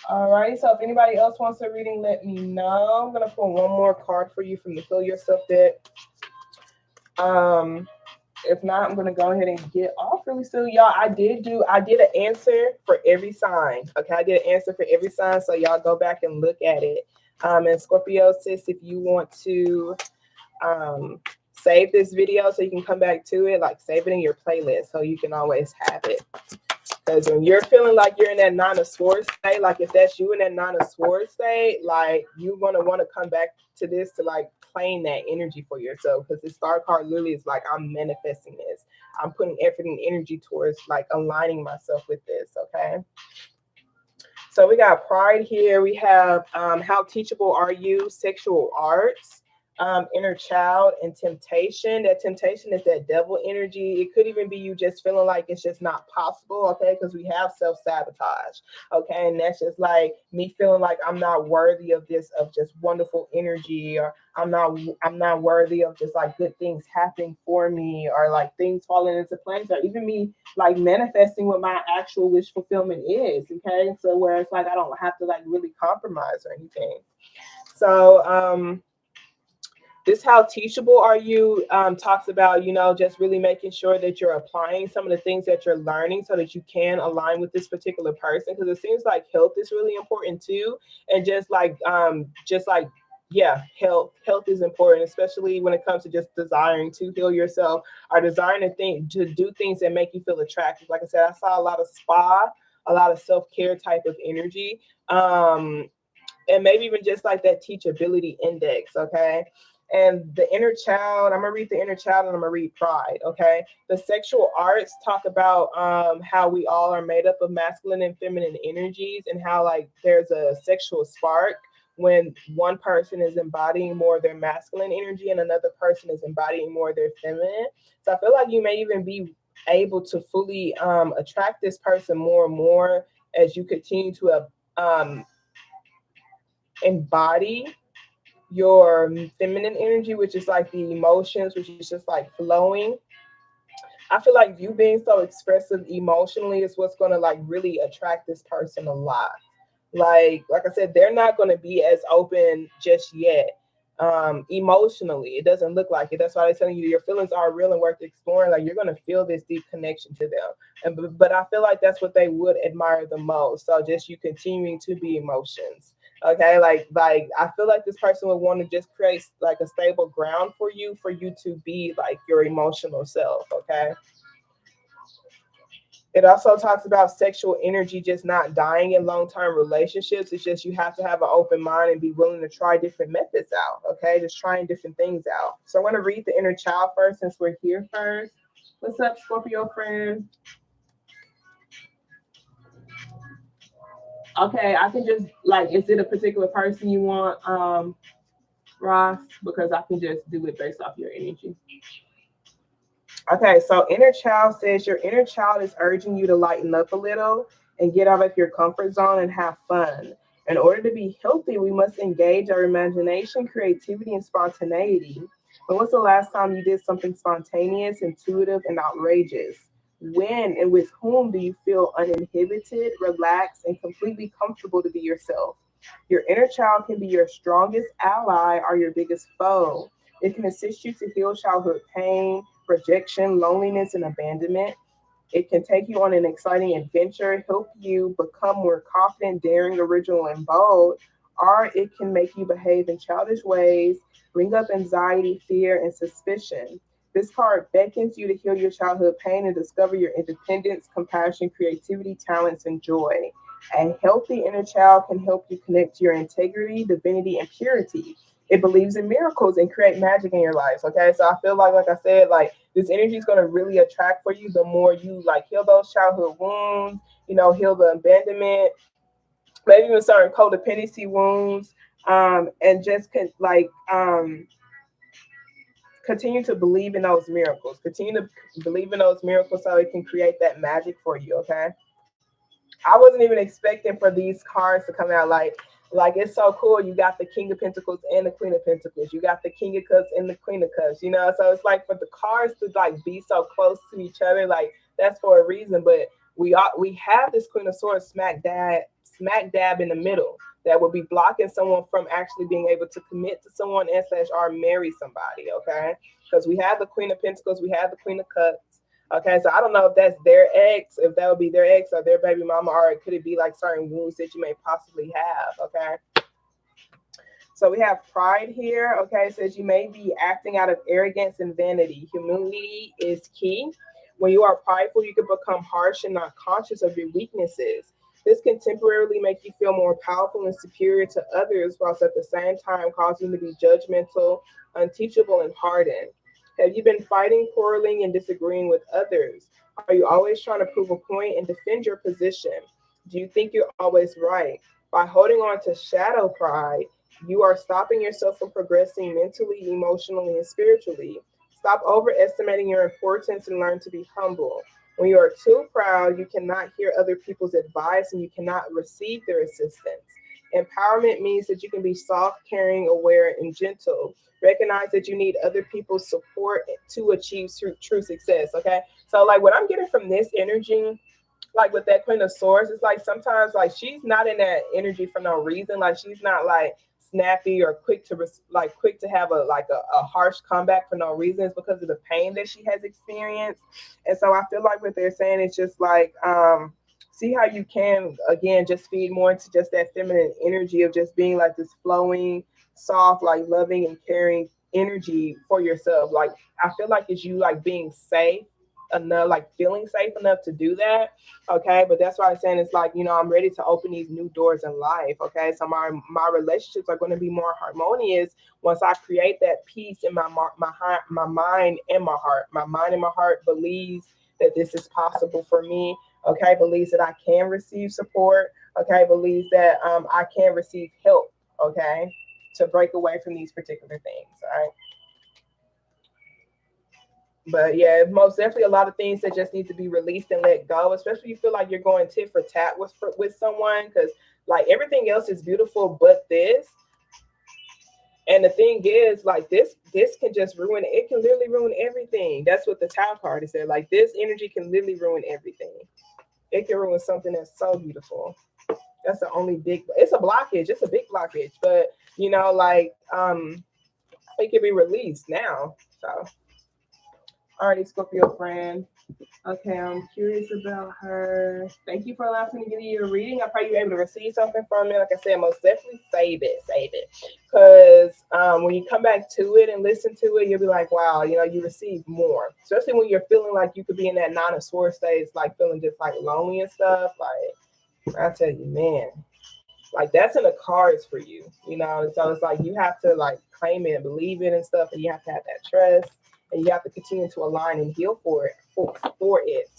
All right. So if anybody else wants a reading, let me know. I'm gonna pull one more card for you from the Heal Yourself deck. If not, I'm gonna go ahead and get off really soon. Y'all, I did an answer for every sign. Okay, I did an answer for every sign. So y'all go back and look at it. And Scorpio, sis, if you want to save this video so you can come back to it, like save it in your playlist so you can always have it. Because when you're feeling like you're in that Nine of Swords state, like if that's you in that Nine of Swords state, like you're going to want to come back to this to like claim that energy for yourself. Because the star card literally is like, I'm manifesting this. I'm putting effort and energy towards like aligning myself with this, okay? So we got pride here. We have how teachable are you? Sexual arts, inner child, and temptation. That temptation is that devil energy. It could even be you just feeling like it's just not possible, okay? Because we have self-sabotage, okay? And that's just like me feeling like I'm not worthy of this, of just wonderful energy, or I'm not worthy of just like good things happening for me, or like things falling into place, or even me like manifesting what my actual wish fulfillment is, okay? So where it's like I don't have to like really compromise or anything. So this how teachable are you talks about, just really making sure that you're applying some of the things that you're learning so that you can align with this particular person, because it seems like health is really important too. And just like yeah, health is important, especially when it comes to just desiring to heal yourself, or desiring to do things that make you feel attractive. Like I said, I saw a lot of spa, a lot of self-care type of energy, and maybe even just like that teachability index, okay? And the inner child, I'm gonna read the inner child and I'm gonna read pride. Okay. The sexual arts talk about how we all are made up of masculine and feminine energies, and how like there's a sexual spark when one person is embodying more of their masculine energy and another person is embodying more of their feminine. So I feel like you may even be able to fully attract this person more and more as you continue to um, embody your feminine energy, which is like the emotions, which is just like flowing. I feel like you being so expressive emotionally is what's going to like really attract this person a lot. Like I said, they're not going to be as open just yet. Emotionally, it doesn't look like it. That's why they're telling you your feelings are real and worth exploring. Like you're going to feel this deep connection to them, and but I feel like that's what they would admire the most. So just you continuing to be emotions. Okay, like I feel like this person would want to just create like a stable ground for you to be like your emotional self. Okay. It also talks about sexual energy just not dying in long term relationships. It's just you have to have an open mind and be willing to try different methods out. Okay, just trying different things out. So I want to read the inner child first since we're here first. What's up, Scorpio friend? Okay, I can just like, is it a particular person you want, Ross? Because I can just do it based off your energy. Okay, so inner child says your inner child is urging you to lighten up a little and get out of your comfort zone and have fun. In order to be healthy, we must engage our imagination, creativity, and spontaneity. When was the last time you did something spontaneous, intuitive, and outrageous? When and with whom do you feel uninhibited, relaxed, and completely comfortable to be yourself? Your inner child can be your strongest ally or your biggest foe. It can assist you to heal childhood pain, rejection, loneliness, and abandonment. It can take you on an exciting adventure, help you become more confident, daring, original, and bold, or it can make you behave in childish ways, bring up anxiety, fear, and suspicion. This card beckons you to heal your childhood pain and discover your independence, compassion, creativity, talents, and joy. A healthy inner child can help you connect to your integrity, divinity, and purity. It believes in miracles and create magic in your life. Okay, so I feel like I said, like this energy is going to really attract for you the more you like heal those childhood wounds, heal the abandonment, maybe even certain codependency wounds, and just continue to believe in those miracles. Continue to believe in those miracles so it can create that magic for you. Okay. I wasn't even expecting for these cards to come out like it's so cool. You got the King of Pentacles and the Queen of Pentacles. You got the King of Cups and the Queen of Cups. So it's like for the cards to like be so close to each other, like that's for a reason. But we have this Queen of Swords smack dab in the middle that will be blocking someone from actually being able to commit to someone and slash or marry somebody. Okay, because we have the Queen of Pentacles, we have the Queen of Cups. Okay, so I don't know if that's their ex, if that would be their ex or their baby mama, or could it be like certain wounds that you may possibly have? Okay, so we have pride here. Okay, it says you may be acting out of arrogance and vanity. Humility is key. When you are prideful, you can become harsh and not conscious of your weaknesses. This can temporarily make you feel more powerful and superior to others, whilst at the same time causing you to be judgmental, unteachable, and hardened. Have you been fighting, quarreling, and disagreeing with others? Are you always trying to prove a point and defend your position? Do you think you're always right? By holding on to shadow pride, you are stopping yourself from progressing mentally, emotionally, and spiritually. Stop overestimating your importance and learn to be humble. When you are too proud, you cannot hear other people's advice and you cannot receive their assistance. Empowerment means that you can be soft, caring, aware, and gentle. Recognize that you need other people's support to achieve true success. Okay. So, like, what I'm getting from this energy, like with that Queen of Swords, it's like sometimes like she's not in that energy for no reason. Like she's not like snappy or quick to have a harsh comeback for no reason. It's because of the pain that she has experienced. And so I feel like what they're saying is just like see how you can again just feed more into just that feminine energy of just being like this flowing, soft, like loving and caring energy for yourself. Like I feel like it's you like being safe enough, like feeling safe enough to do that. Okay, but that's why I'm saying it's like, I'm ready to open these new doors in life. Okay, so my relationships are going to be more harmonious once I create that peace in my heart, my mind and my heart. My mind and my heart believes that this is possible for me. Okay, believes that I can receive support. Okay, believes that I can receive help. Okay, to break away from these particular things. All right. But yeah, most definitely a lot of things that just need to be released and let go, especially if you feel like you're going tit for tat with someone, because like everything else is beautiful but this. And the thing is, like this can just ruin it, can literally ruin everything. That's what the Tower card is said. Like this energy can literally ruin everything. It can ruin something that's so beautiful. That's the only big, it's a blockage, it's a big blockage, but like it can be released now. So alrighty, Scorpio friend. Okay, I'm curious about her. Thank you for allowing me to give you a reading. I pray you're able to receive something from it. Like I said, most definitely save it. Because when you come back to it and listen to it, you'll be like, wow, you receive more. Especially when you're feeling like you could be in that Nine of Swords stage, like feeling just like lonely and stuff. Like, I tell you, man, like that's in the cards for you, So it's like you have to like claim it and believe it and stuff, and you have to have that trust, and you have to continue to align and heal for it, for it.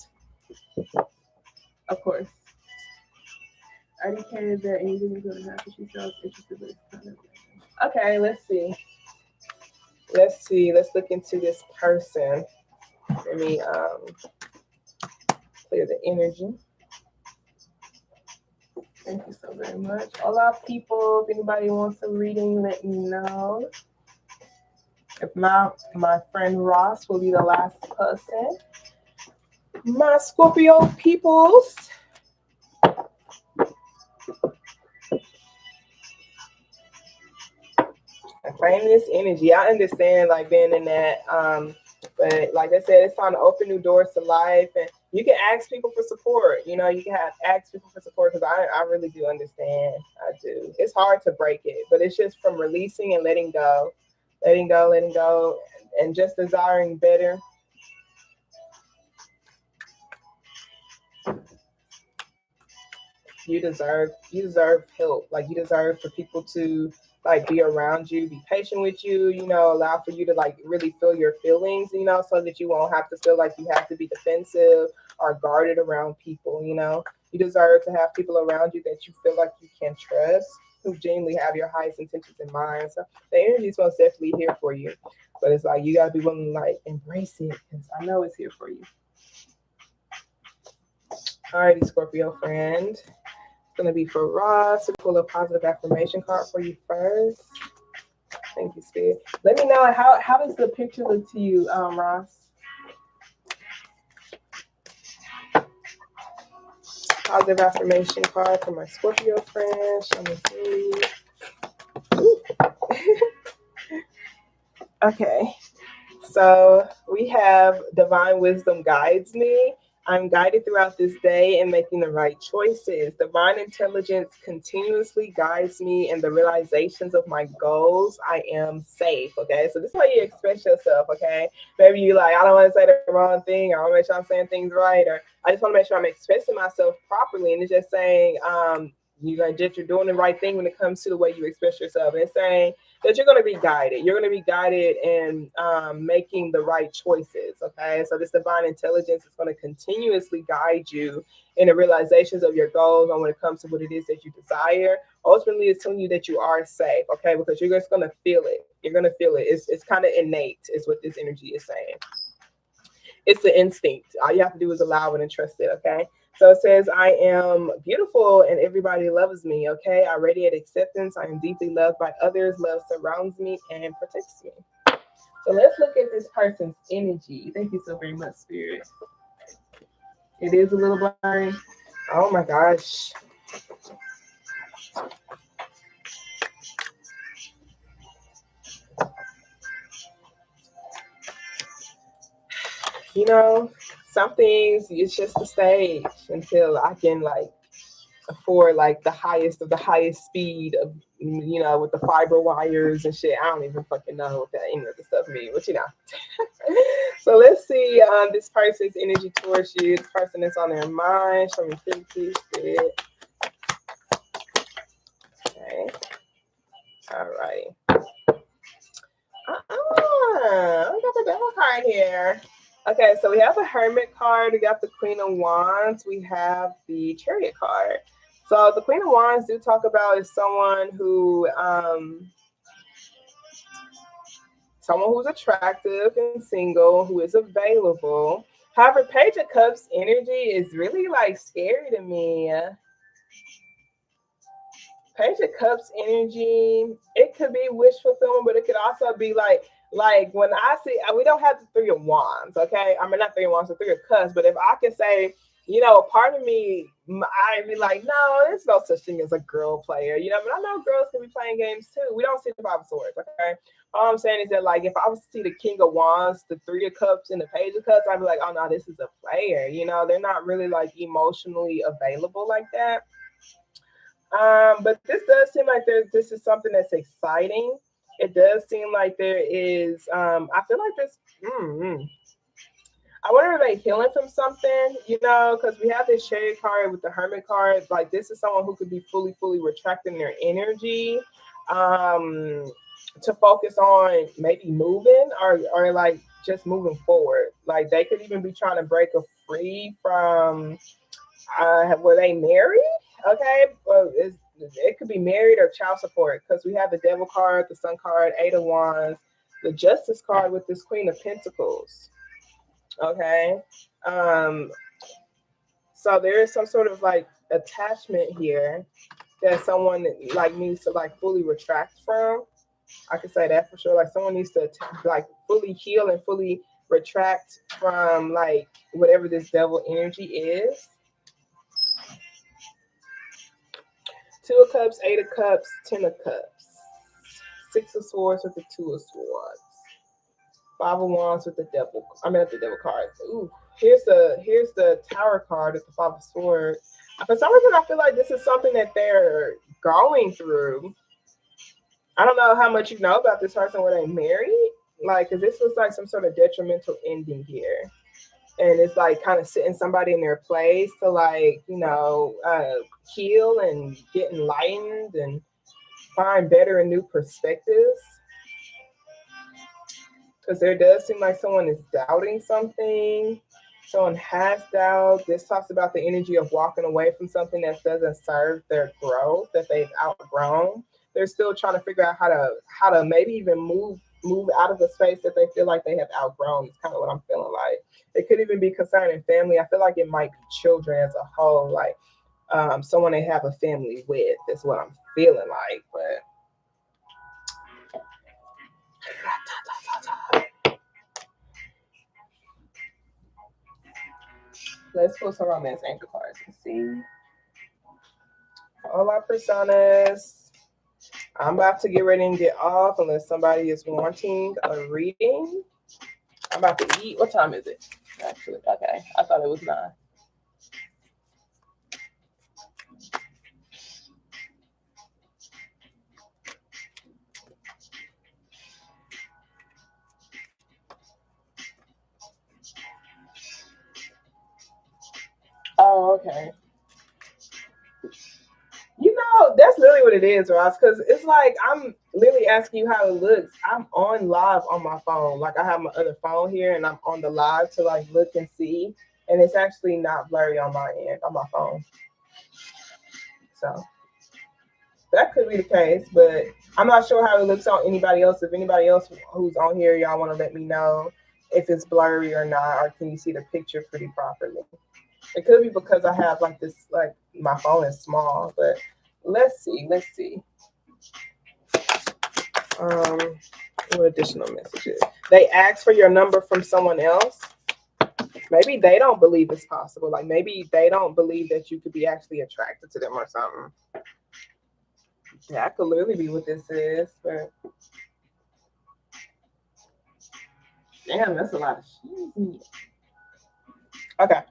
Of course. I indicated that anything is going to happen. She sounds interested, but it's kind of okay. Let's see. Let's look into this person. Let me clear the energy. Thank you so very much. Hola, people. If anybody wants a reading, let me know. If not, my friend Ross will be the last person. My Scorpio peoples. I claim this energy. I understand like being in that. But like I said, it's time to open new doors to life, and you can ask people for support. You can ask people for support, because I really do understand. I do. It's hard to break it, but it's just from releasing and letting go, and just desiring better. You deserve help. Like you deserve for people to like be around you, be patient with you, allow for you to like really feel your feelings, so that you won't have to feel like you have to be defensive or guarded around people. You deserve to have people around you that you feel like you can trust, who genuinely have your highest intentions in mind. So the energy is most definitely here for you, but it's like you gotta be willing to like embrace it, because I know it's here for you. Alrighty, Scorpio friend. Going to be for Ross to pull a positive affirmation card for you first. Thank you, Spirit. Let me know how does the picture look to you, Ross? Positive affirmation card for my Scorpio friend. Show me please. Okay, so we have divine wisdom guides me. I'm guided throughout this day in making the right choices. Divine intelligence continuously guides me in the realizations of my goals. I am safe. Okay, so this is how you express yourself. Okay, maybe you like, I don't want to say the wrong thing. I want to make sure I'm saying things right, or I just want to make sure I'm expressing myself properly. And it's just saying, you're doing the right thing when it comes to the way you express yourself. And it's saying that you're going to be guided. You're going to be guided in making the right choices. Okay, so this divine intelligence is going to continuously guide you in the realizations of your goals, and when it comes to what it is that you desire. Ultimately, it's telling you that you are safe. Okay, because you're just going to feel it. You're going to feel it. It's kind of innate, is what this energy is saying. It's the instinct. All you have to do is allow it and trust it. Okay. So it says, I am beautiful and everybody loves me. Okay. I radiate acceptance. I am deeply loved by others. Love surrounds me and protects me. So let's look at this person's energy. Thank you so very much, Spirit. It is a little blurry. Oh my gosh. Some things, it's just the stage until I can like afford like the highest of the highest speed of you know, with the fiber wires and shit. I don't even fucking know what that any of the stuff mean, but you know. So let's see this person's energy towards you. This person that's on their mind. Show me pretty bit. Okay. All right. We got the devil card here. Okay, so we have the Hermit card. We got the Queen of Wands. We have the Chariot card. So the Queen of Wands do talk about is someone who's attractive and single, who is available. However, Page of Cups energy is really like scary to me. Page of Cups energy, it could be wish fulfillment, but it could also be like when I see, we don't have the Three of Wands, okay? I mean, not Three of Wands, the Three of Cups, but if I can say, you know, part of me, I'd be like, no, there's no such thing as a girl player, you know, but I know girls can be playing games too. We don't see the Five of Swords, okay? All I'm saying is that, like, if I was to see the King of Wands, the Three of Cups, and the Page of Cups, I'd be like, oh, no, this is a player, you know? They're not really, like, emotionally available like that. But this does seem like this is something that's exciting. It does seem like there is. I feel like this. I wonder if they're healing from something, you know, because we have this Chariot card with the Hermit card. Like, this is someone who could be fully retracting their energy to focus on maybe moving or like just moving forward. Like, they could even be trying to break free from were they married? Okay, well, it could be married or child support because we have the Devil card, the Sun card, Eight of Wands, the Justice card with this Queen of Pentacles. Okay, so there is some sort of like attachment here that someone like needs to like fully retract from. I could say that for sure. Like, someone needs to like fully heal and fully retract from like whatever this devil energy is. Two of Cups, Eight of Cups, Ten of Cups, Six of Swords with the Two of Swords, Five of Wands with the Devil. I mean, the Devil card. Ooh, here's the Tower card with the Five of Swords. For some reason, I feel like this is something that they're going through. I don't know how much you know about this person. Were they married? Like, because this was like some sort of detrimental ending here. And it's like kind of sitting somebody in their place to like, you know, heal and get enlightened and find better and new perspectives. Because there does seem like someone is doubting something. Someone has doubt. This talks about the energy of walking away from something that doesn't serve their growth, that they've outgrown. They're still trying to figure out how to maybe even move out of a space that they feel like they have outgrown. It's kind of what I'm feeling like. It could even be concerning family. I feel like it might be children as a whole, like someone they have a family with is what I'm feeling like. But let's pull some romance angel cards and see. All our personas. I'm about to get ready and get off unless somebody is wanting a reading. I'm about to eat. What time is it? Actually, okay. I thought it was 9. Oh, okay. You know, that's literally what it is, Ross, because it's like I'm literally asking you how it looks. I'm on live on my phone. Like, I have my other phone here and I'm on the live to like look and see. And it's actually not blurry on my end, on my phone. So that could be the case, but I'm not sure how it looks on anybody else. If anybody else who's on here, y'all want to let me know if it's blurry or not, or can you see the picture pretty properly? It could be because I have like this, like my phone is small, but let's see. What additional messages? They ask for your number from someone else. Maybe they don't believe it's possible. Like, maybe they don't believe that you could be actually attracted to them or something. Yeah, that could literally be what this is, but damn, that's a lot of shit. Okay.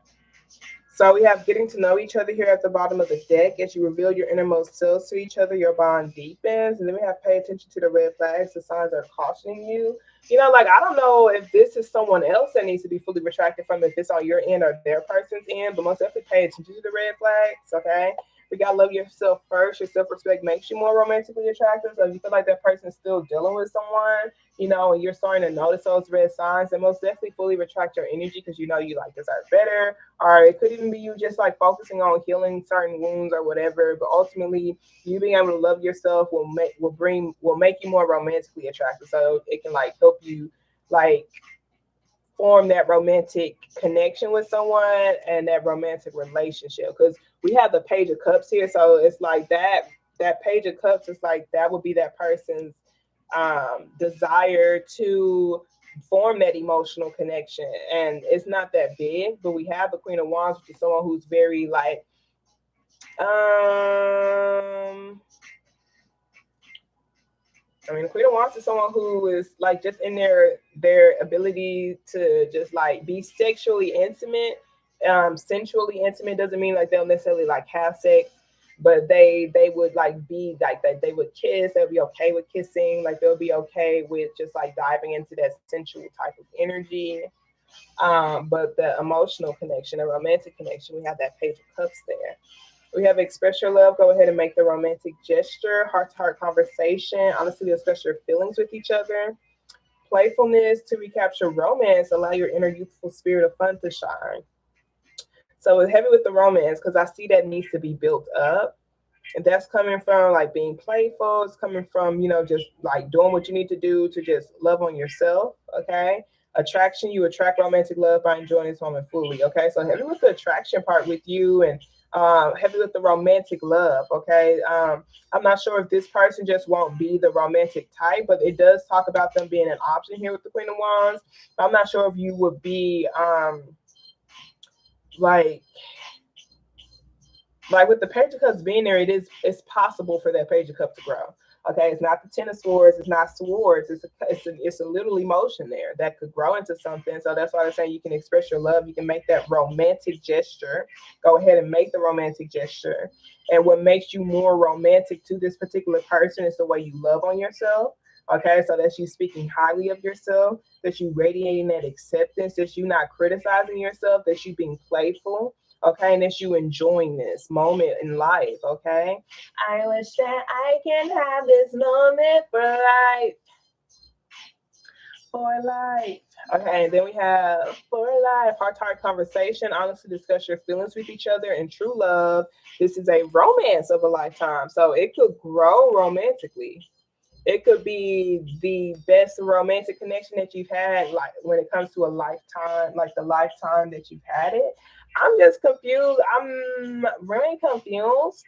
So we have getting to know each other here at the bottom of the deck. As you reveal your innermost selves to each other, your bond deepens. And then we have pay attention to the red flags, the signs that are cautioning you. Like I don't know if this is someone else that needs to be fully retracted from, if it's on your end or their person's end, but most definitely pay attention to the red flags, okay? We gotta love yourself first. Your self-respect makes you more romantically attractive. So if you feel like that person's still dealing with someone, and you're starting to notice those red signs, then most definitely fully retract your energy because you like deserve better. Or it could even be you just like focusing on healing certain wounds or whatever. But ultimately, you being able to love yourself will make you more romantically attractive. So it can like help you like form that romantic connection with someone and that romantic relationship, because we have the page of cups here, so it's like that page of cups is like that would be that person's desire to form that emotional connection, and it's not that big. But we have the Queen of Wands, which is someone who's very like the Queen of Wands is someone who is like just in their ability to just like be sexually intimate. Sensually intimate doesn't mean like they'll necessarily like have sex, but they would like be like that. They would kiss. They'll be okay with kissing. Like they'll be okay with just like diving into that sensual type of energy. But the emotional connection, the romantic connection, we have that Page of Cups there. We have express your love. Go ahead and make the romantic gesture. Heart to heart conversation. Honestly, discuss your feelings with each other. Playfulness to recapture romance. Allow your inner youthful spirit of fun to shine. So it's heavy with the romance because I see that needs to be built up. And that's coming from like being playful. It's coming from, just like doing what you need to do to just love on yourself. Okay. Attraction, you attract romantic love by enjoying this moment fully. Okay. So heavy with the attraction part with you, and heavy with the romantic love. Okay. I'm not sure if this person just won't be the romantic type, but it does talk about them being an option here with the Queen of Wands. I'm not sure if you would be like with the Page of Cups being there, it's possible for that Page of Cups to grow. Okay, it's not the Ten of Swords, it's not swords, it's a little emotion there that could grow into something. So that's why I'm saying you can express your love, you can make that romantic gesture. Go ahead and make the romantic gesture. And what makes you more romantic to this particular person is the way you love on yourself. Okay, so that's you speaking highly of yourself, that you radiating that acceptance, that you not criticizing yourself, that you being playful. Okay, and that you enjoying this moment in life. Okay, I wish that I can have this moment for life. Okay, and then we have for life, heart to heart conversation, honestly discuss your feelings with each other, and true love. This is a romance of a lifetime, so it could grow romantically. It could be the best romantic connection that you've had, like when it comes to a lifetime, like the lifetime that you've had it. I'm just confused. I'm really confused.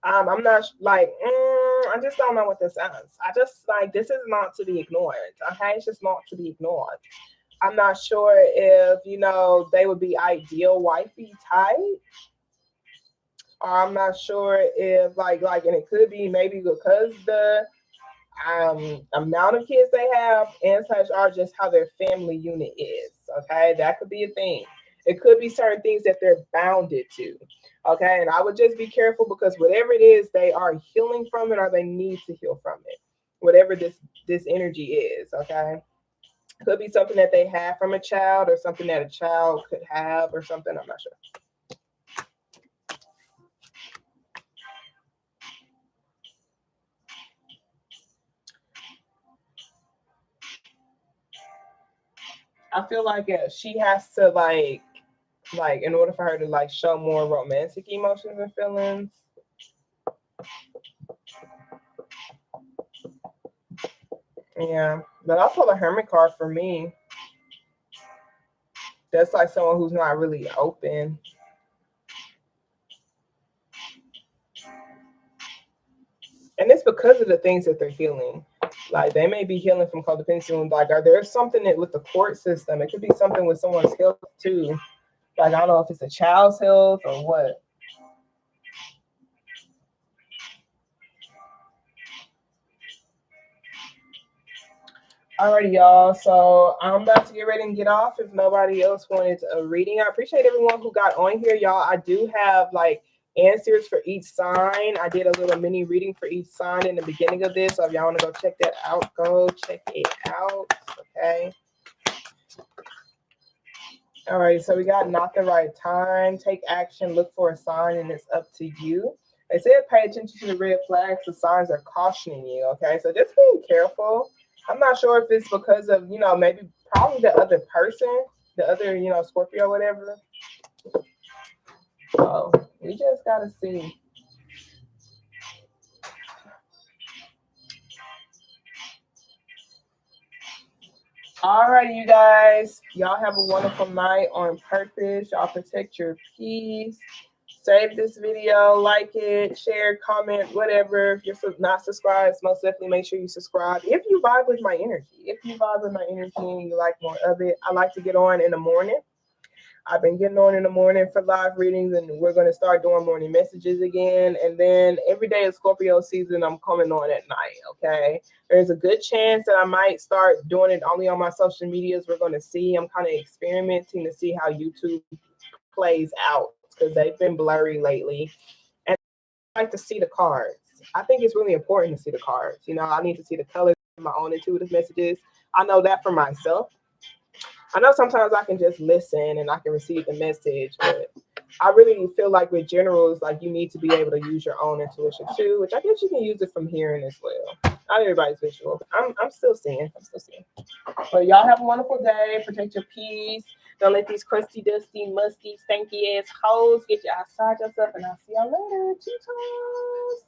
I'm not like, I just don't know what this is. I just like, this is not to be ignored. Okay, it's just not to be ignored. I'm not sure if they would be ideal wifey type, or I'm not sure if and it could be maybe because the amount of kids they have and such are just how their family unit is. Okay, that could be a thing. It could be certain things that they're bounded to. Okay, and I would just be careful because whatever it is, they are healing from it or they need to heal from it. Whatever this energy is. Okay, could be something that they have from a child or something that a child could have or something. I'm not sure. I feel like she has to in order for her to show more romantic emotions and feelings. Yeah, but also the Hermit card for me. That's like someone who's not really open. And it's because of the things that they're healing. Like they may be healing from codependency, and like there's something that with the court system. It could be something with someone's health too. Like I don't know if it's a child's health or what. Alrighty, y'all. So I'm about to get ready and get off. If nobody else wanted a reading, I appreciate everyone who got on here, y'all. I do have like answers for each sign. I did a little mini reading for each sign in the beginning of this. So if y'all want to go check that out, go check it out. Okay. All right, so we got not the right time. Take action, look for a sign, and it's up to you. They said pay attention to the red flags. The signs are cautioning you. Okay, so just being careful. I'm not sure if it's because of, maybe probably the other person, the other, Scorpio or whatever. So we just gotta see. All right, you guys. Y'all have a wonderful night on purpose. Y'all protect your peace. Save this video, like it, share, comment, whatever. If you're not subscribed, most definitely make sure you subscribe. If you vibe with my energy, and you like more of it, I like to get on in the morning. I've been getting on in the morning for live readings, and we're going to start doing morning messages again. And then every day of Scorpio season, I'm coming on at night, okay? There's a good chance that I might start doing it only on my social medias. We're going to see. I'm kind of experimenting to see how YouTube plays out because they've been blurry lately. And I like to see the cards. I think it's really important to see the cards. I need to see the colors of my own intuitive messages. I know that for myself. I know sometimes I can just listen and I can receive the message, but I really feel like with generals, like you need to be able to use your own intuition too, which I guess you can use it from hearing as well. Not everybody's visual. I'm still seeing. But y'all have a wonderful day. Protect your peace. Don't let these crusty, dusty, musty, stanky ass hoes get you outside yourself. And I'll see y'all later. Cheetos.